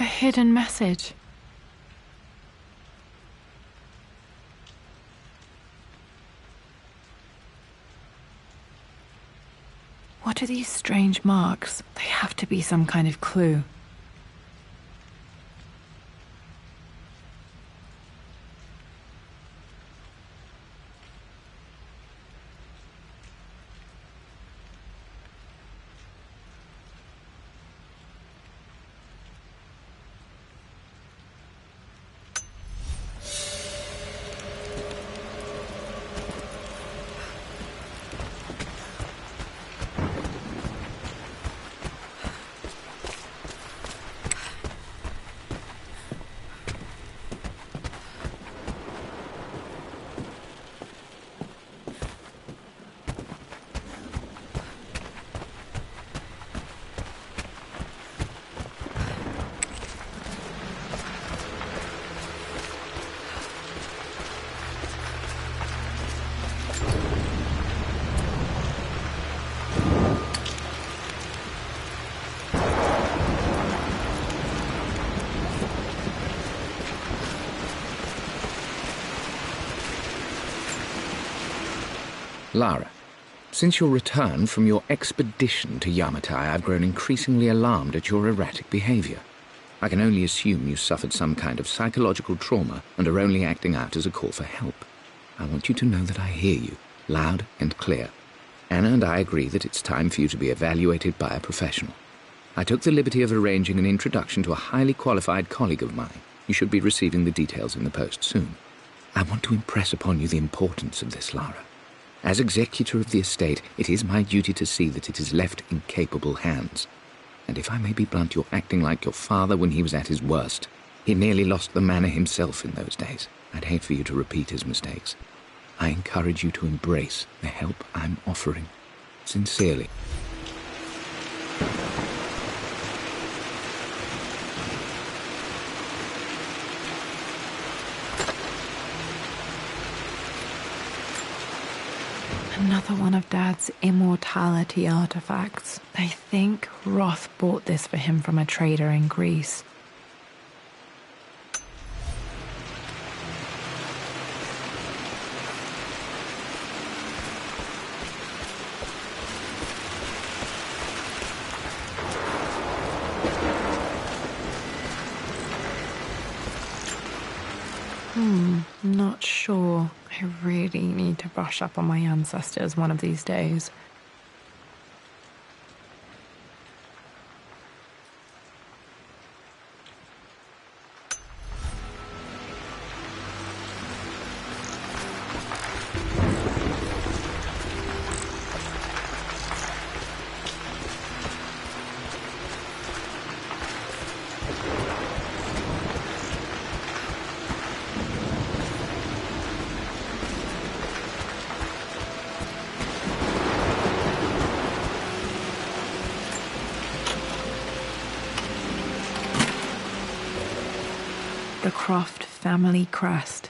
A hidden message. What are these strange marks? They have to be some kind of clue. Lara, since your return from your expedition to Yamatai, I've grown increasingly alarmed at your erratic behavior. I can only assume you suffered some kind of psychological trauma and are only acting out as a call for help. I want you to know that I hear you, loud and clear. Anna and I agree that it's time for you to be evaluated by a professional. I took the liberty of arranging an introduction to a highly qualified colleague of mine. You should be receiving the details in the post soon. I want to impress upon you the importance of this, Lara. As executor of the estate, it is my duty to see that it is left in capable hands. And if I may be blunt, you're acting like your father when he was at his worst. He nearly lost the manor himself in those days. I'd hate for you to repeat his mistakes. I encourage you to embrace the help I'm offering. Sincerely. Another one of Dad's immortality artifacts. I think Roth bought this for him from a trader in Greece. Not sure. I really need to brush up on my ancestors one of these days. The Croft family crest.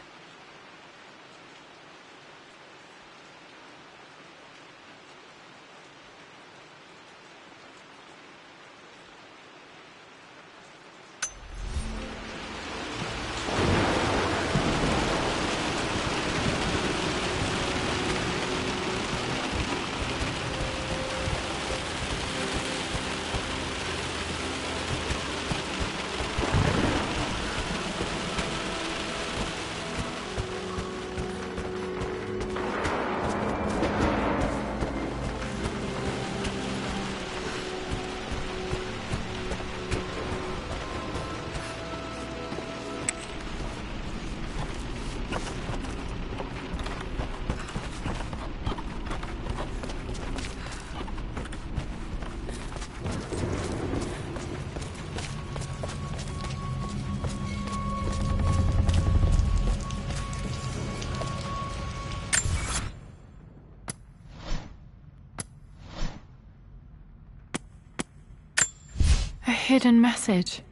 A hidden message.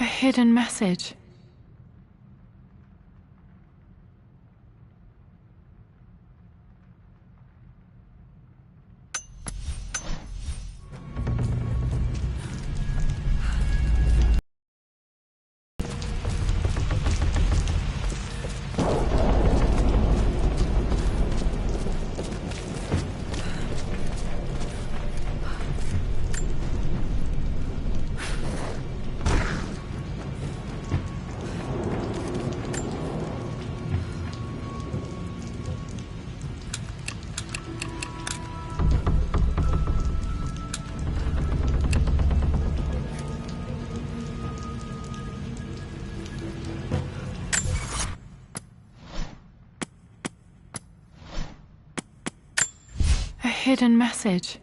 A hidden message. A hidden message.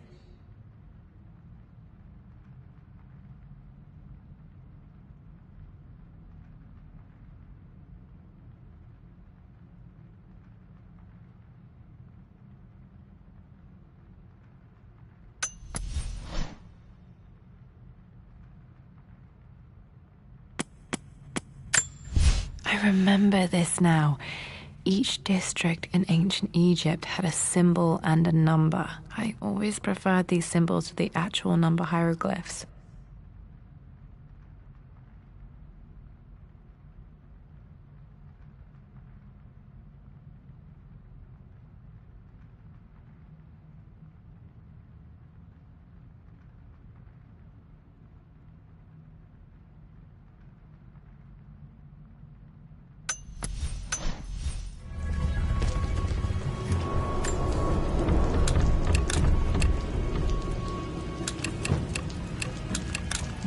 I remember this now. Each district in ancient Egypt had a symbol and a number. I always preferred these symbols to the actual number hieroglyphs.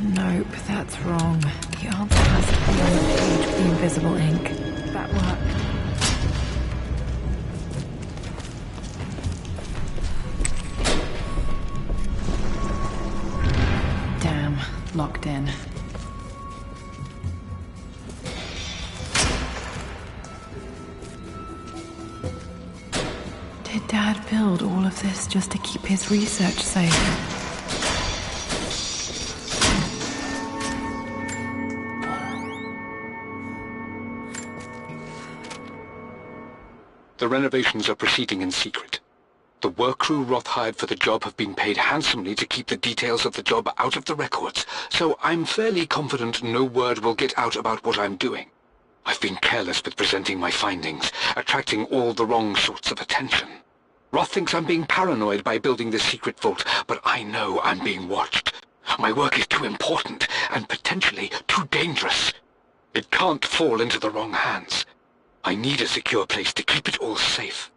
Nope, that's wrong. The answer has to be on the page with the invisible ink. That worked. Damn, locked in. Did Dad build all of this just to keep his research safe? The renovations are proceeding in secret. The work crew Roth hired for the job have been paid handsomely to keep the details of the job out of the records, so I'm fairly confident no word will get out about what I'm doing. I've been careless with presenting my findings, attracting all the wrong sorts of attention. Roth thinks I'm being paranoid by building this secret vault, but I know I'm being watched. My work is too important and potentially too dangerous. It can't fall into the wrong hands. I need a secure place to keep it all safe.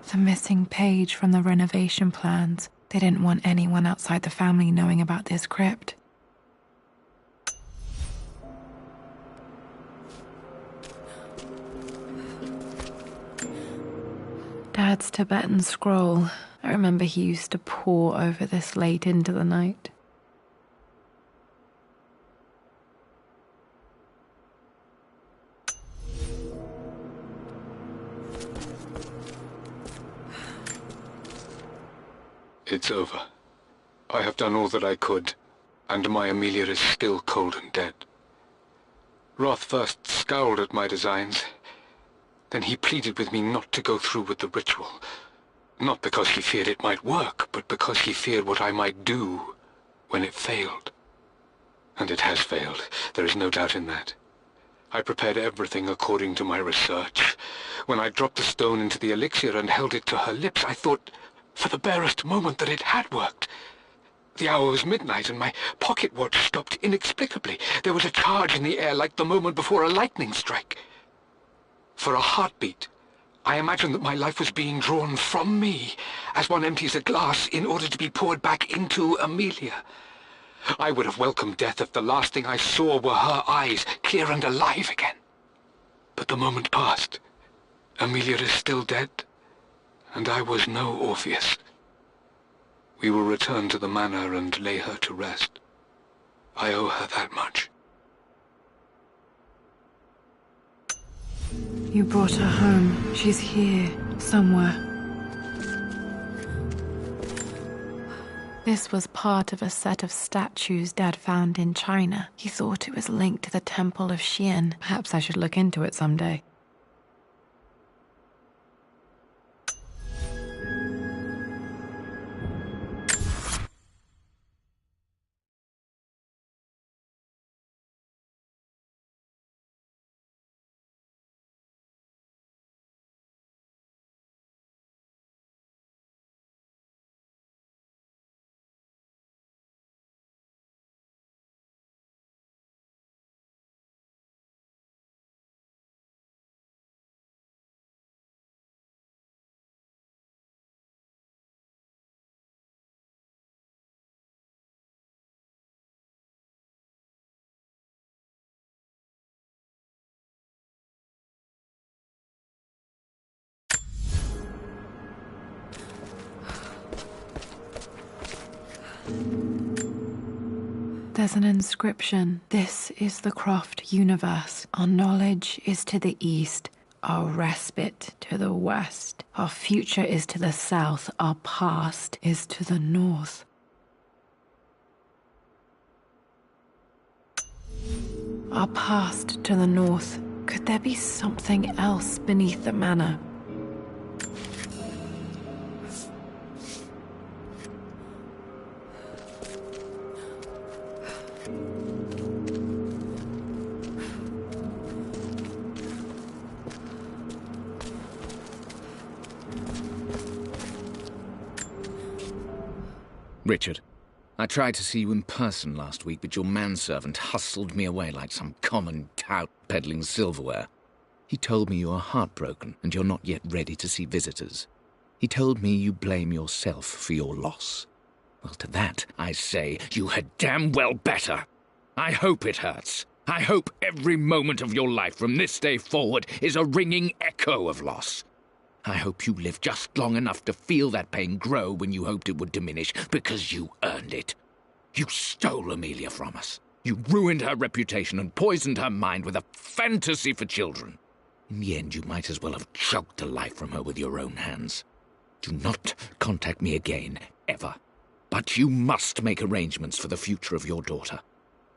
The missing page from the renovation plans. They didn't want anyone outside the family knowing about this crypt. Dad's Tibetan scroll. I remember he used to pore over this late into the night. It's over. I have done all that I could, and my Amelia is still cold and dead. Roth first scowled at my designs. Then he pleaded with me not to go through with the ritual. Not because he feared it might work, but because he feared what I might do when it failed. And it has failed. There is no doubt in that. I prepared everything according to my research. When I dropped the stone into the elixir and held it to her lips, I thought for the barest moment that it had worked. The hour was midnight, and my pocket watch stopped inexplicably. There was a charge in the air like the moment before a lightning strike. For a heartbeat, I imagined that my life was being drawn from me, as one empties a glass in order to be poured back into Amelia. I would have welcomed death if the last thing I saw were her eyes, clear and alive again. But the moment passed. Amelia is still dead, and I was no Orpheus. We will return to the manor and lay her to rest. I owe her that much. You brought her home. She's here, somewhere. This was part of a set of statues Dad found in China. He thought it was linked to the Temple of Xian. Perhaps I should look into it someday. There's an inscription. This is the Croft universe. Our knowledge is to the east. our respite to the west. Our future is to the south. Our past is to the north. Our past to the north. Could there be something else beneath the manor? Richard, I tried to see you in person last week, but your manservant hustled me away like some common tout peddling silverware. He told me you are heartbroken and you're not yet ready to see visitors. He told me you blame yourself for your loss. Well, to that, I say you had damn well better. I hope it hurts. I hope every moment of your life from this day forward is a ringing echo of loss. I hope you live just long enough to feel that pain grow when you hoped it would diminish, because you earned it. You stole Amelia from us. You ruined her reputation and poisoned her mind with a fantasy for children. In the end, you might as well have choked the life from her with your own hands. Do not contact me again, ever. But you must make arrangements for the future of your daughter.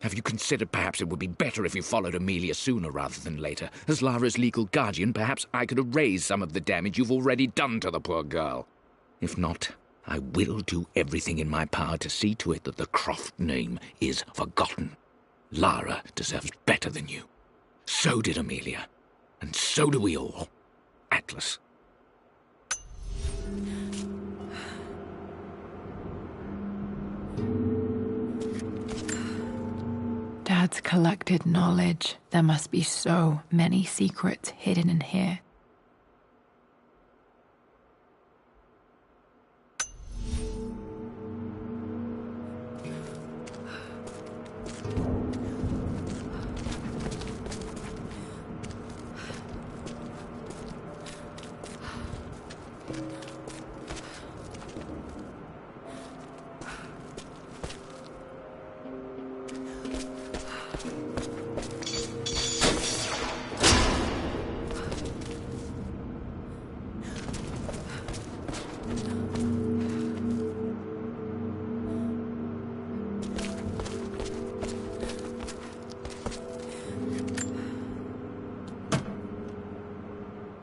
Have you considered perhaps it would be better if you followed Amelia sooner rather than later? As Lara's legal guardian, perhaps I could erase some of the damage you've already done to the poor girl. If not, I will do everything in my power to see to it that the Croft name is forgotten. Lara deserves better than you. So did Amelia. And so do we all. Atlas. Dad's collected knowledge. There must be so many secrets hidden in here.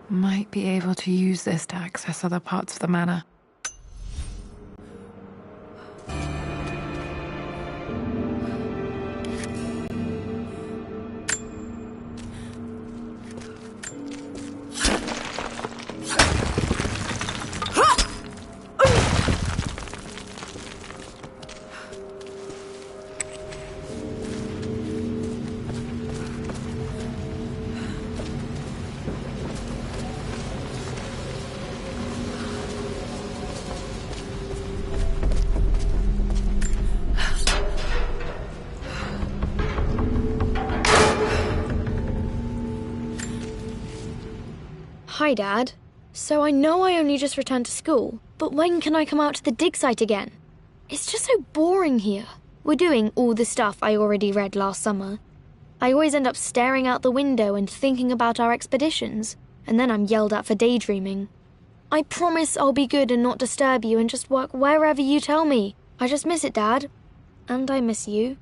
Might be able to use this to access other parts of the manor. Hi, Dad. So I know I only just returned to school, but when can I come out to the dig site again? It's just so boring here. We're doing all the stuff I already read last summer. I always end up staring out the window and thinking about our expeditions, and then I'm yelled at for daydreaming. I promise I'll be good and not disturb you and just work wherever you tell me. I just miss it, Dad. And I miss you.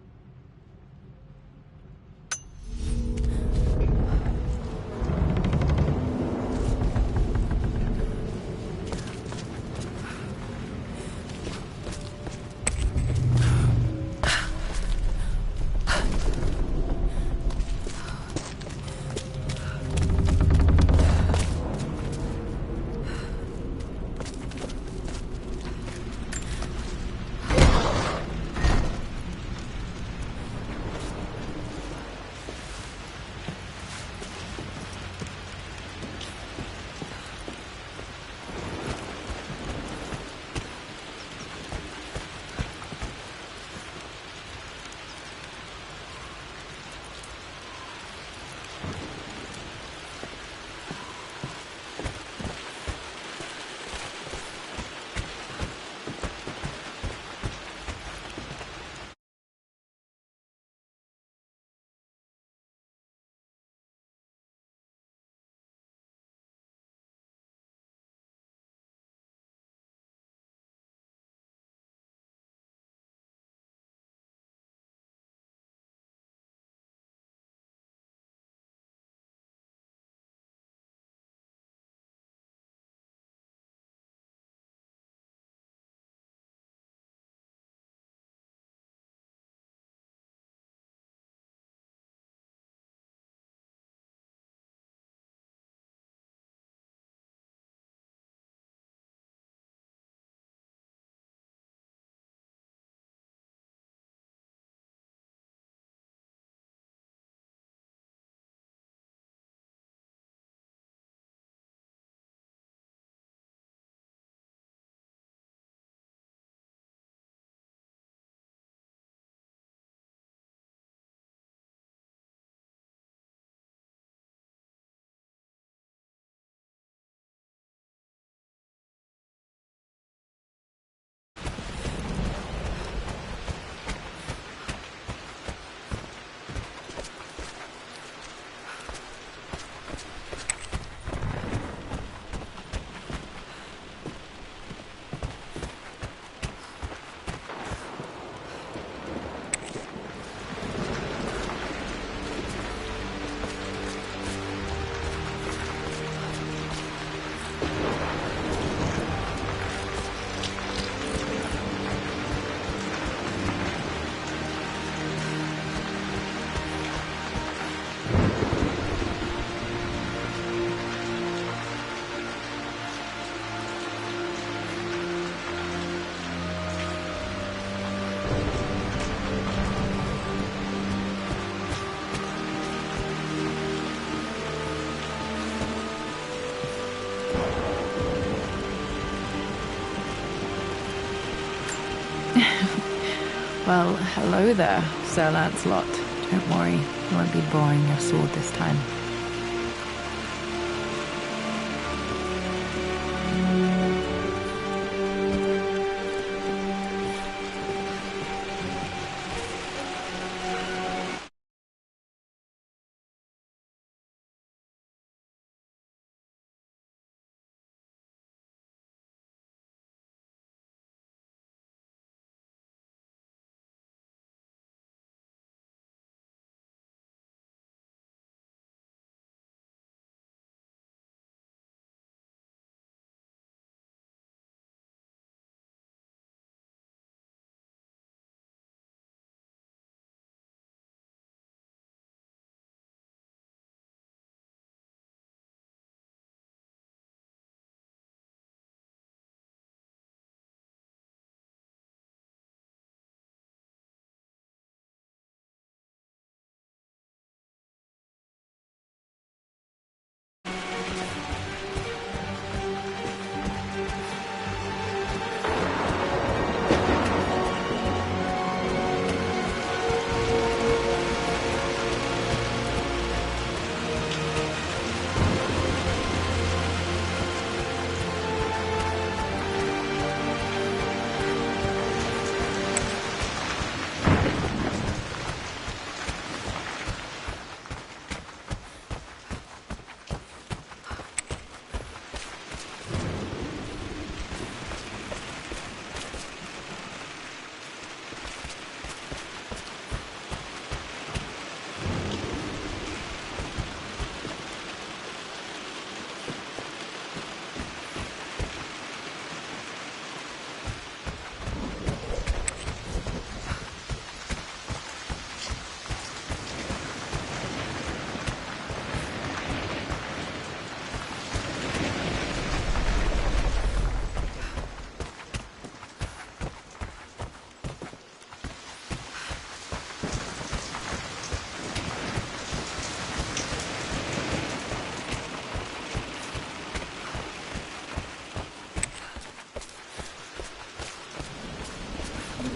Well, hello there, Sir Lancelot. Don't worry, I won't be borrowing your sword this time.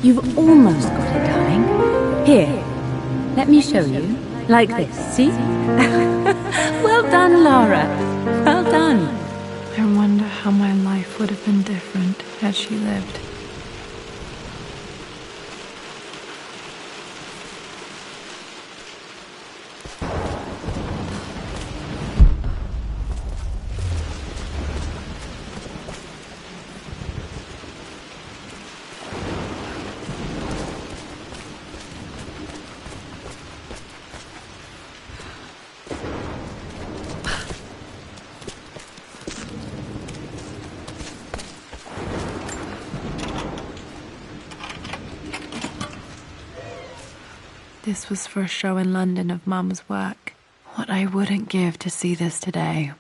You've almost got it, darling. Here, let me show you. Like this, see? Well done, Lara. Well done. I wonder how my life would have been different had she lived. This was for a show in London of Mum's work. What I wouldn't give to see this today.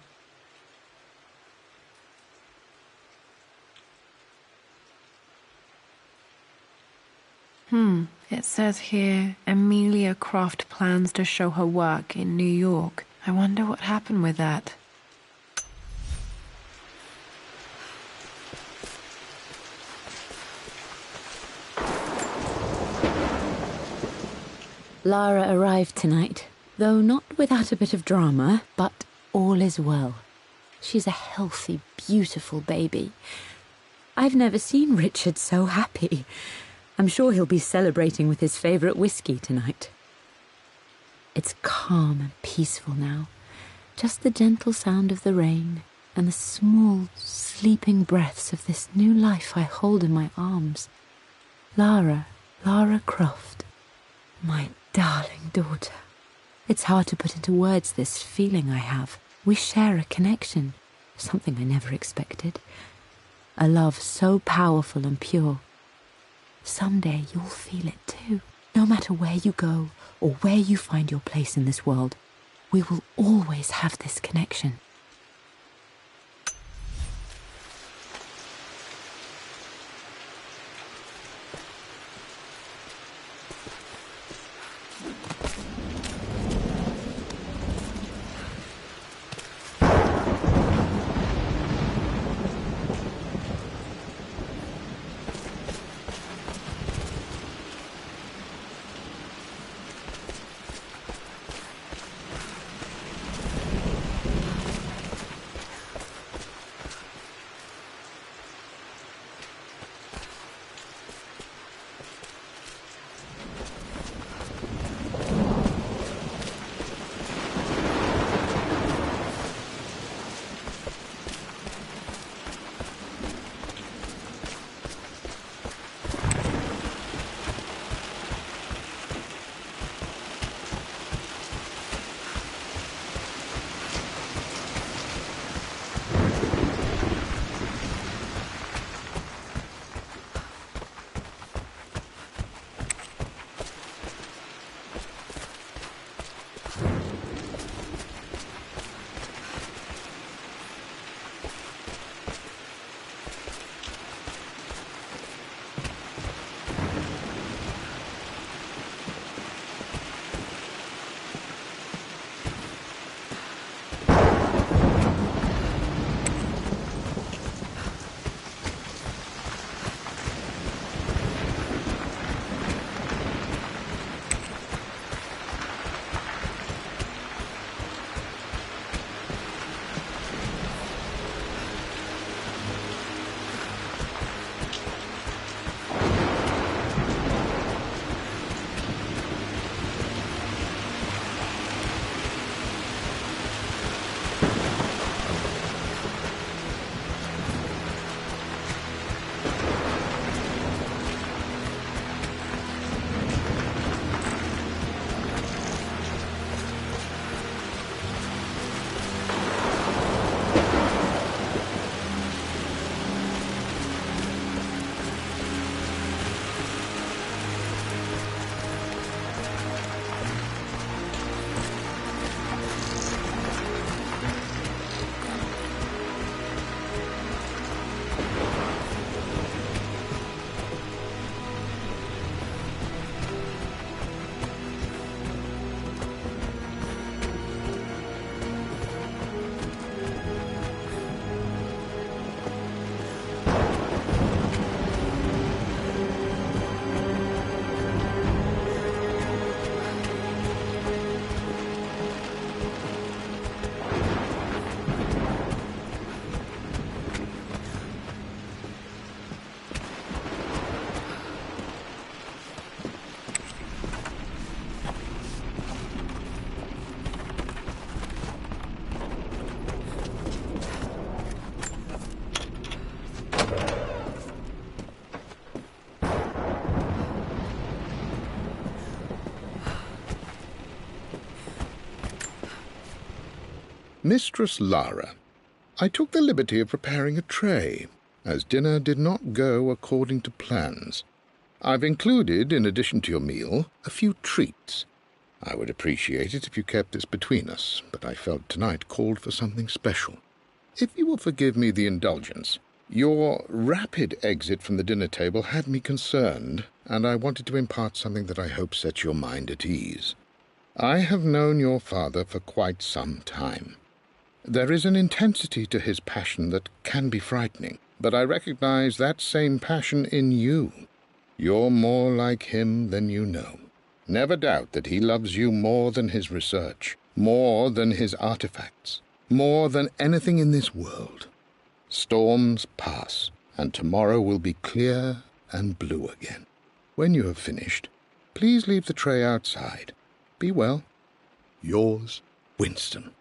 It says here, Amelia Croft plans to show her work in New York. I wonder what happened with that. Lara arrived tonight, though not without a bit of drama, but all is well. She's a healthy, beautiful baby. I've never seen Richard so happy. I'm sure he'll be celebrating with his favourite whiskey tonight. It's calm and peaceful now. Just the gentle sound of the rain and the small, sleeping breaths of this new life I hold in my arms. Lara Croft, my darling daughter. It's hard to put into words this feeling I have. We share a connection, something I never expected. A love so powerful and pure. Someday you'll feel it too. No matter where you go or where you find your place in this world, we will always have this connection. Mistress Lara, I took the liberty of preparing a tray, as dinner did not go according to plans. I've included, in addition to your meal, a few treats. I would appreciate it if you kept this between us, but I felt tonight called for something special. If you will forgive me the indulgence, your rapid exit from the dinner table had me concerned, and I wanted to impart something that I hope sets your mind at ease. I have known your father for quite some time. There is an intensity to his passion that can be frightening, but I recognize that same passion in you. You're more like him than you know. Never doubt that he loves you more than his research, more than his artifacts, more than anything in this world. Storms pass, and tomorrow will be clear and blue again. When you have finished, please leave the tray outside. Be well. Yours, Winston.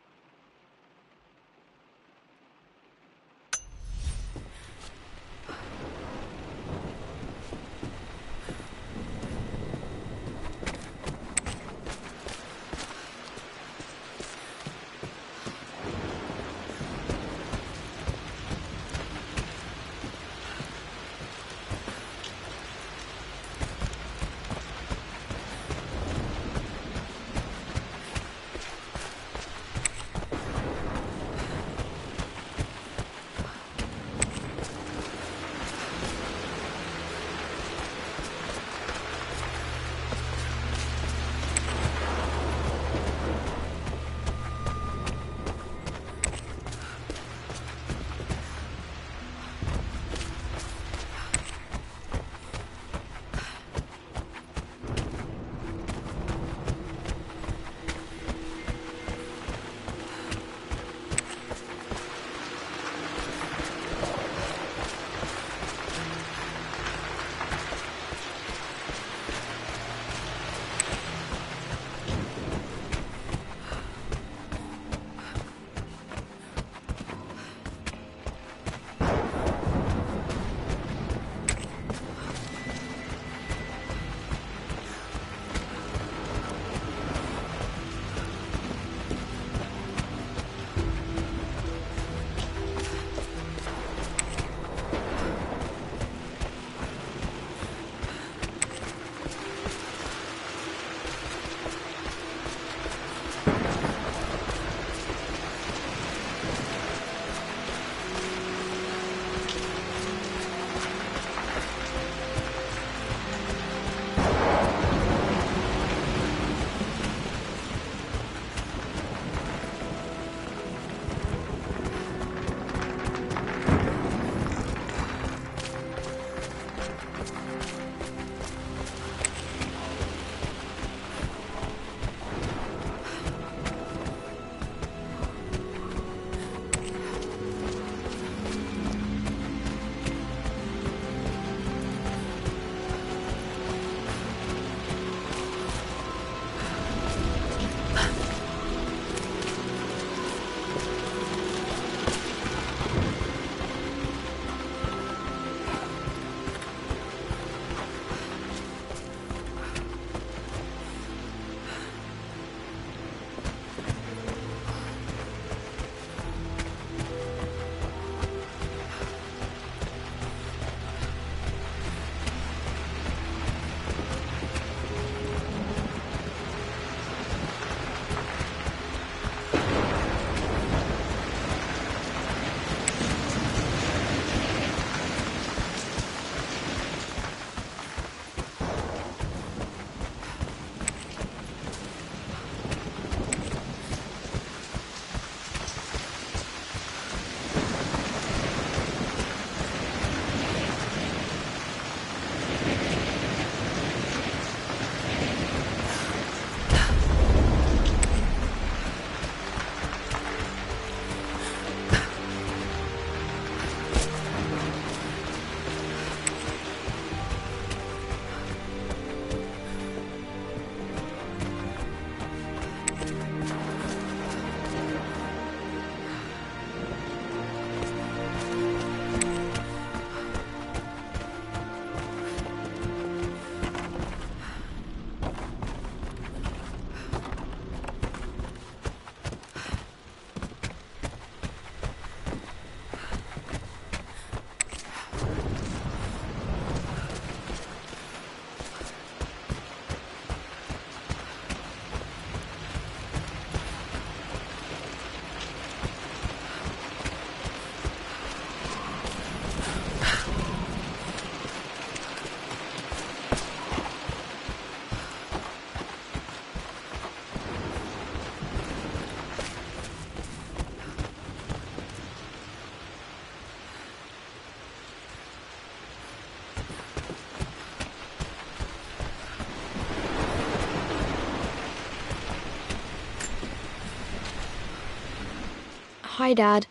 Hi, Dad.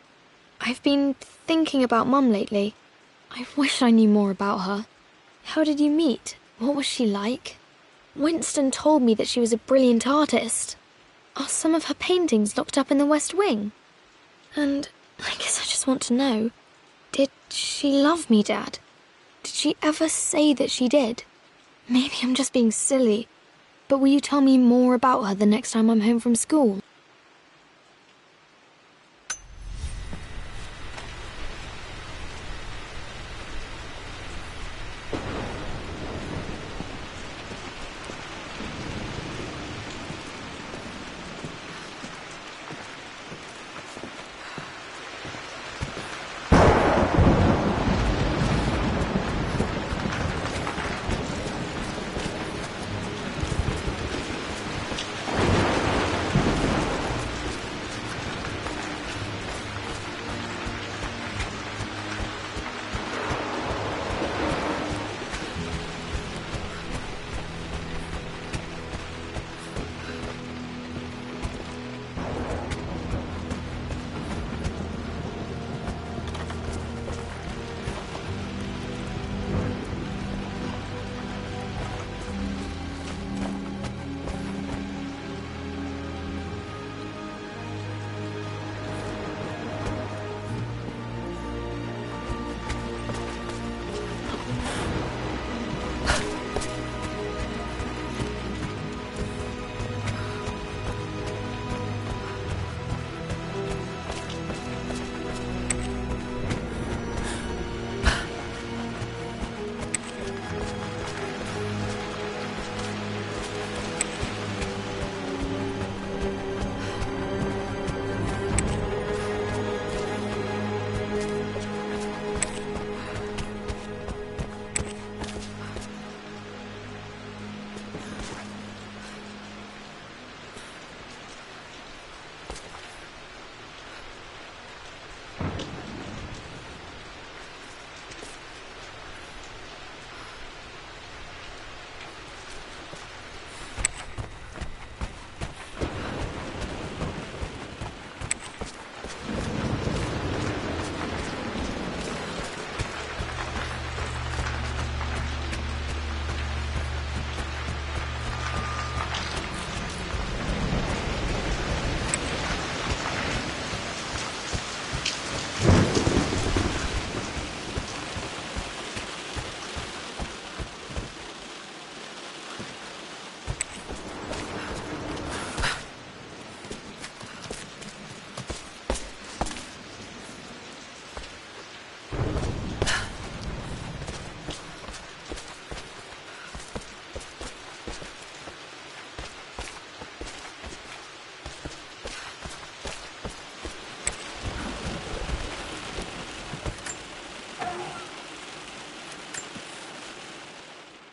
I've been thinking about Mum lately. I wish I knew more about her. How did you meet? What was she like? Winston told me that she was a brilliant artist. Are some of her paintings locked up in the West Wing? And I guess I just want to know, did she love me, Dad? Did she ever say that she did? Maybe I'm just being silly, but will you tell me more about her the next time I'm home from school?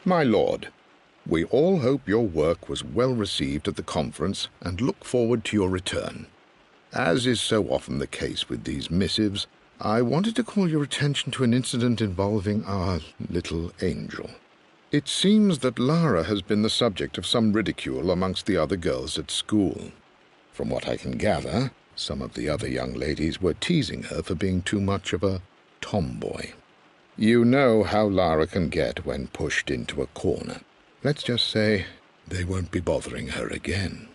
My lord, we all hope your work was well received at the conference and look forward to your return. As is so often the case with these missives, I wanted to call your attention to an incident involving our little angel. It seems that Lara has been the subject of some ridicule amongst the other girls at school. From what I can gather, some of the other young ladies were teasing her for being too much of a tomboy. You know how Lara can get when pushed into a corner. Let's just say they won't be bothering her again.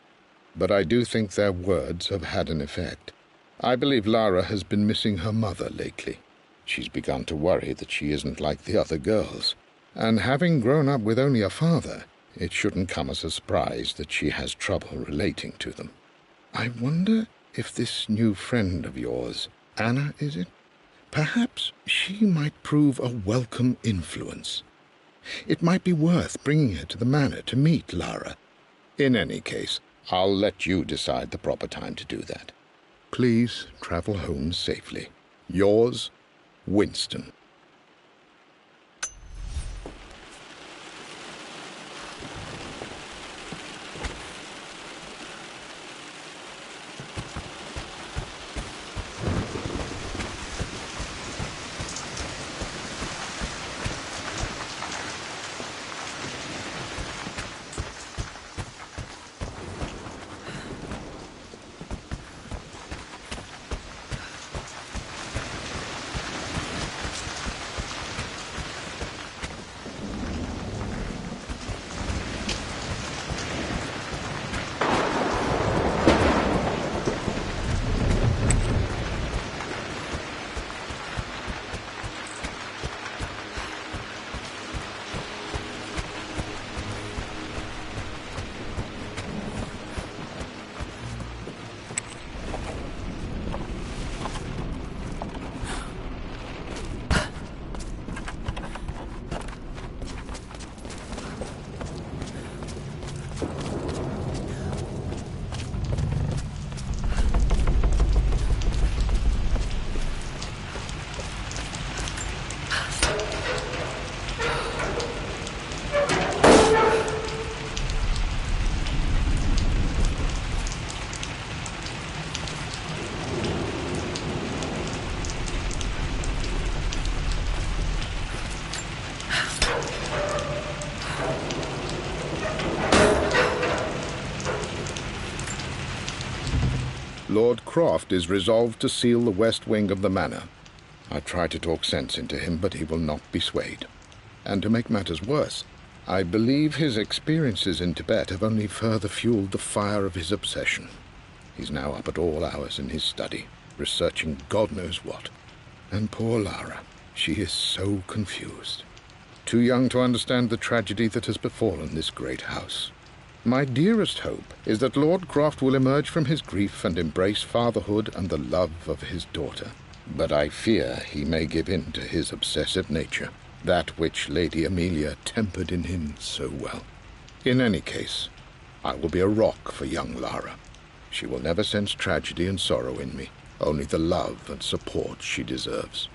But I do think their words have had an effect. I believe Lara has been missing her mother lately. She's begun to worry that she isn't like the other girls. And having grown up with only a father, it shouldn't come as a surprise that she has trouble relating to them. I wonder if this new friend of yours, Anna, is it? Perhaps she might prove a welcome influence. It might be worth bringing her to the manor to meet Lara. In any case, I'll let you decide the proper time to do that. Please travel home safely. Yours, Winston. Lord Croft is resolved to seal the west wing of the manor. I try to talk sense into him, but he will not be swayed. And to make matters worse, I believe his experiences in Tibet have only further fueled the fire of his obsession. He's now up at all hours in his study, researching God knows what. And poor Lara, she is so confused. Too young to understand the tragedy that has befallen this great house. My dearest hope is that Lord Croft will emerge from his grief and embrace fatherhood and the love of his daughter. But I fear he may give in to his obsessive nature, that which Lady Amelia tempered in him so well. In any case, I will be a rock for young Lara. She will never sense tragedy and sorrow in me, only the love and support she deserves.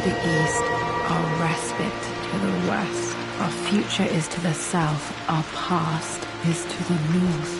the east, our respite to the west. Our future is to the south, our past is to the north.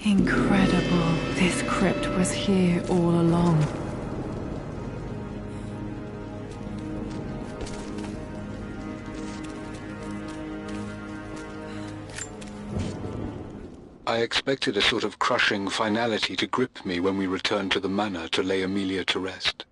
Incredible. This crypt was here all along. I expected a sort of crushing finality to grip me when we returned to the manor to lay Amelia to rest.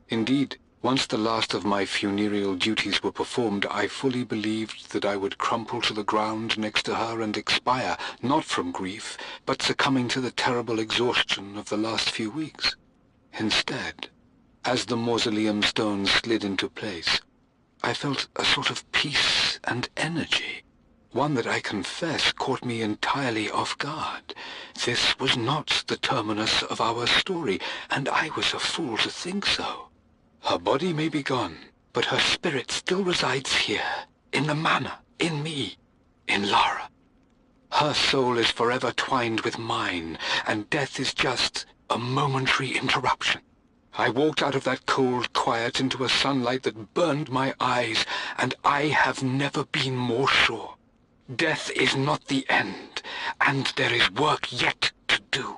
Indeed, once the last of my funereal duties were performed, I fully believed that I would crumple to the ground next to her and expire, not from grief, but succumbing to the terrible exhaustion of the last few weeks. Instead, as the mausoleum stones slid into place, I felt a sort of peace and energy, one that I confess caught me entirely off guard. This was not the terminus of our story, and I was a fool to think so. Her body may be gone, but her spirit still resides here, in the manor, in me, in Lara. Her soul is forever twined with mine, and death is just a momentary interruption. I walked out of that cold quiet into a sunlight that burned my eyes, and I have never been more sure. Death is not the end, and there is work yet to do.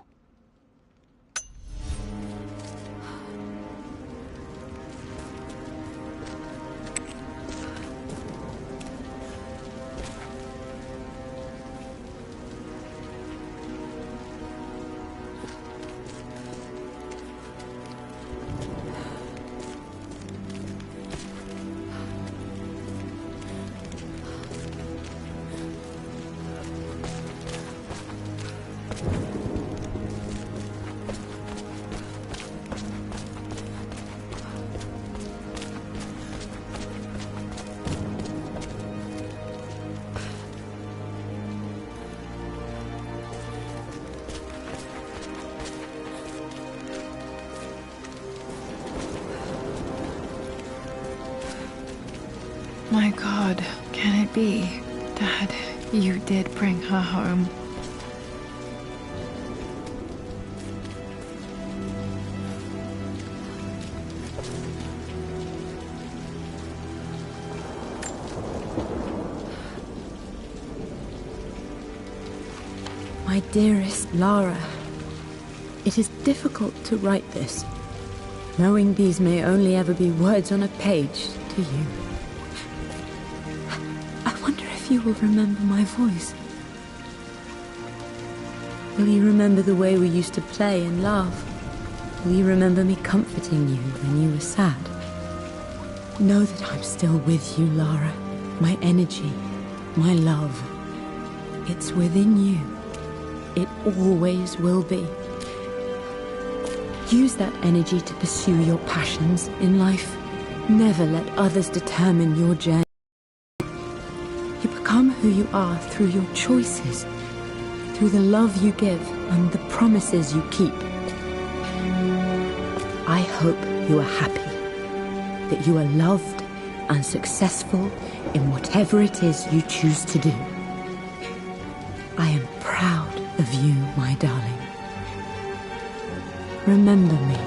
My God, can it be? Dad, you did bring her home. My dearest Lara, it is difficult to write this, knowing these may only ever be words on a page to you. I wonder if you will remember my voice. Will you remember the way we used to play and laugh? Will you remember me comforting you when you were sad? Know that I'm still with you, Lara. My energy, my love, it's within you. It always will be. Use that energy to pursue your passions in life. Never let others determine your journey. who you are through your choices, through the love you give and the promises you keep. I hope you are happy, that you are loved and successful in whatever it is you choose to do. I am proud of you, my darling. Remember me,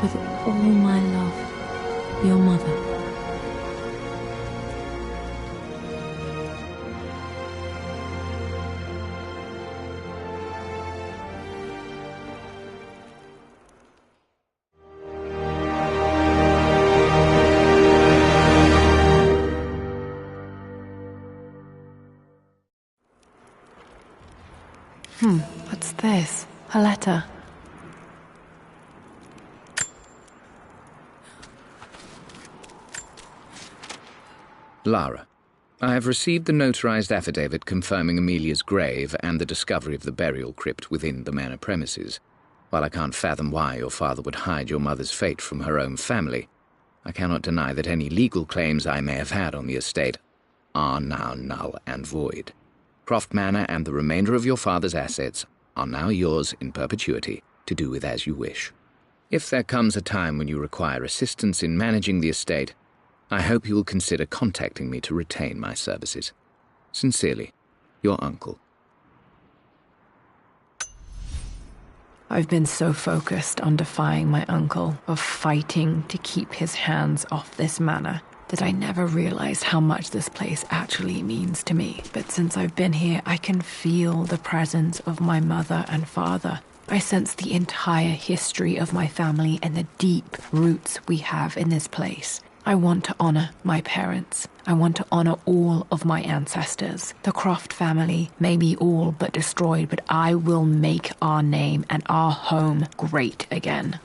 with all my love, your mother. What's this? A letter. Lara, I have received the notarized affidavit confirming Amelia's grave and the discovery of the burial crypt within the manor premises. While I can't fathom why your father would hide your mother's fate from her own family, I cannot deny that any legal claims I may have had on the estate are now null and void. Croft Manor and the remainder of your father's assets are now yours in perpetuity to do with as you wish. If there comes a time when you require assistance in managing the estate, I hope you will consider contacting me to retain my services. Sincerely, your uncle. I've been so focused on defying my uncle, of fighting to keep his hands off this manor, that I never realized how much this place actually means to me. But since I've been here, I can feel the presence of my mother and father. I sense the entire history of my family and the deep roots we have in this place. I want to honor my parents. I want to honor all of my ancestors. The Croft family may be all but destroyed, but I will make our name and our home great again.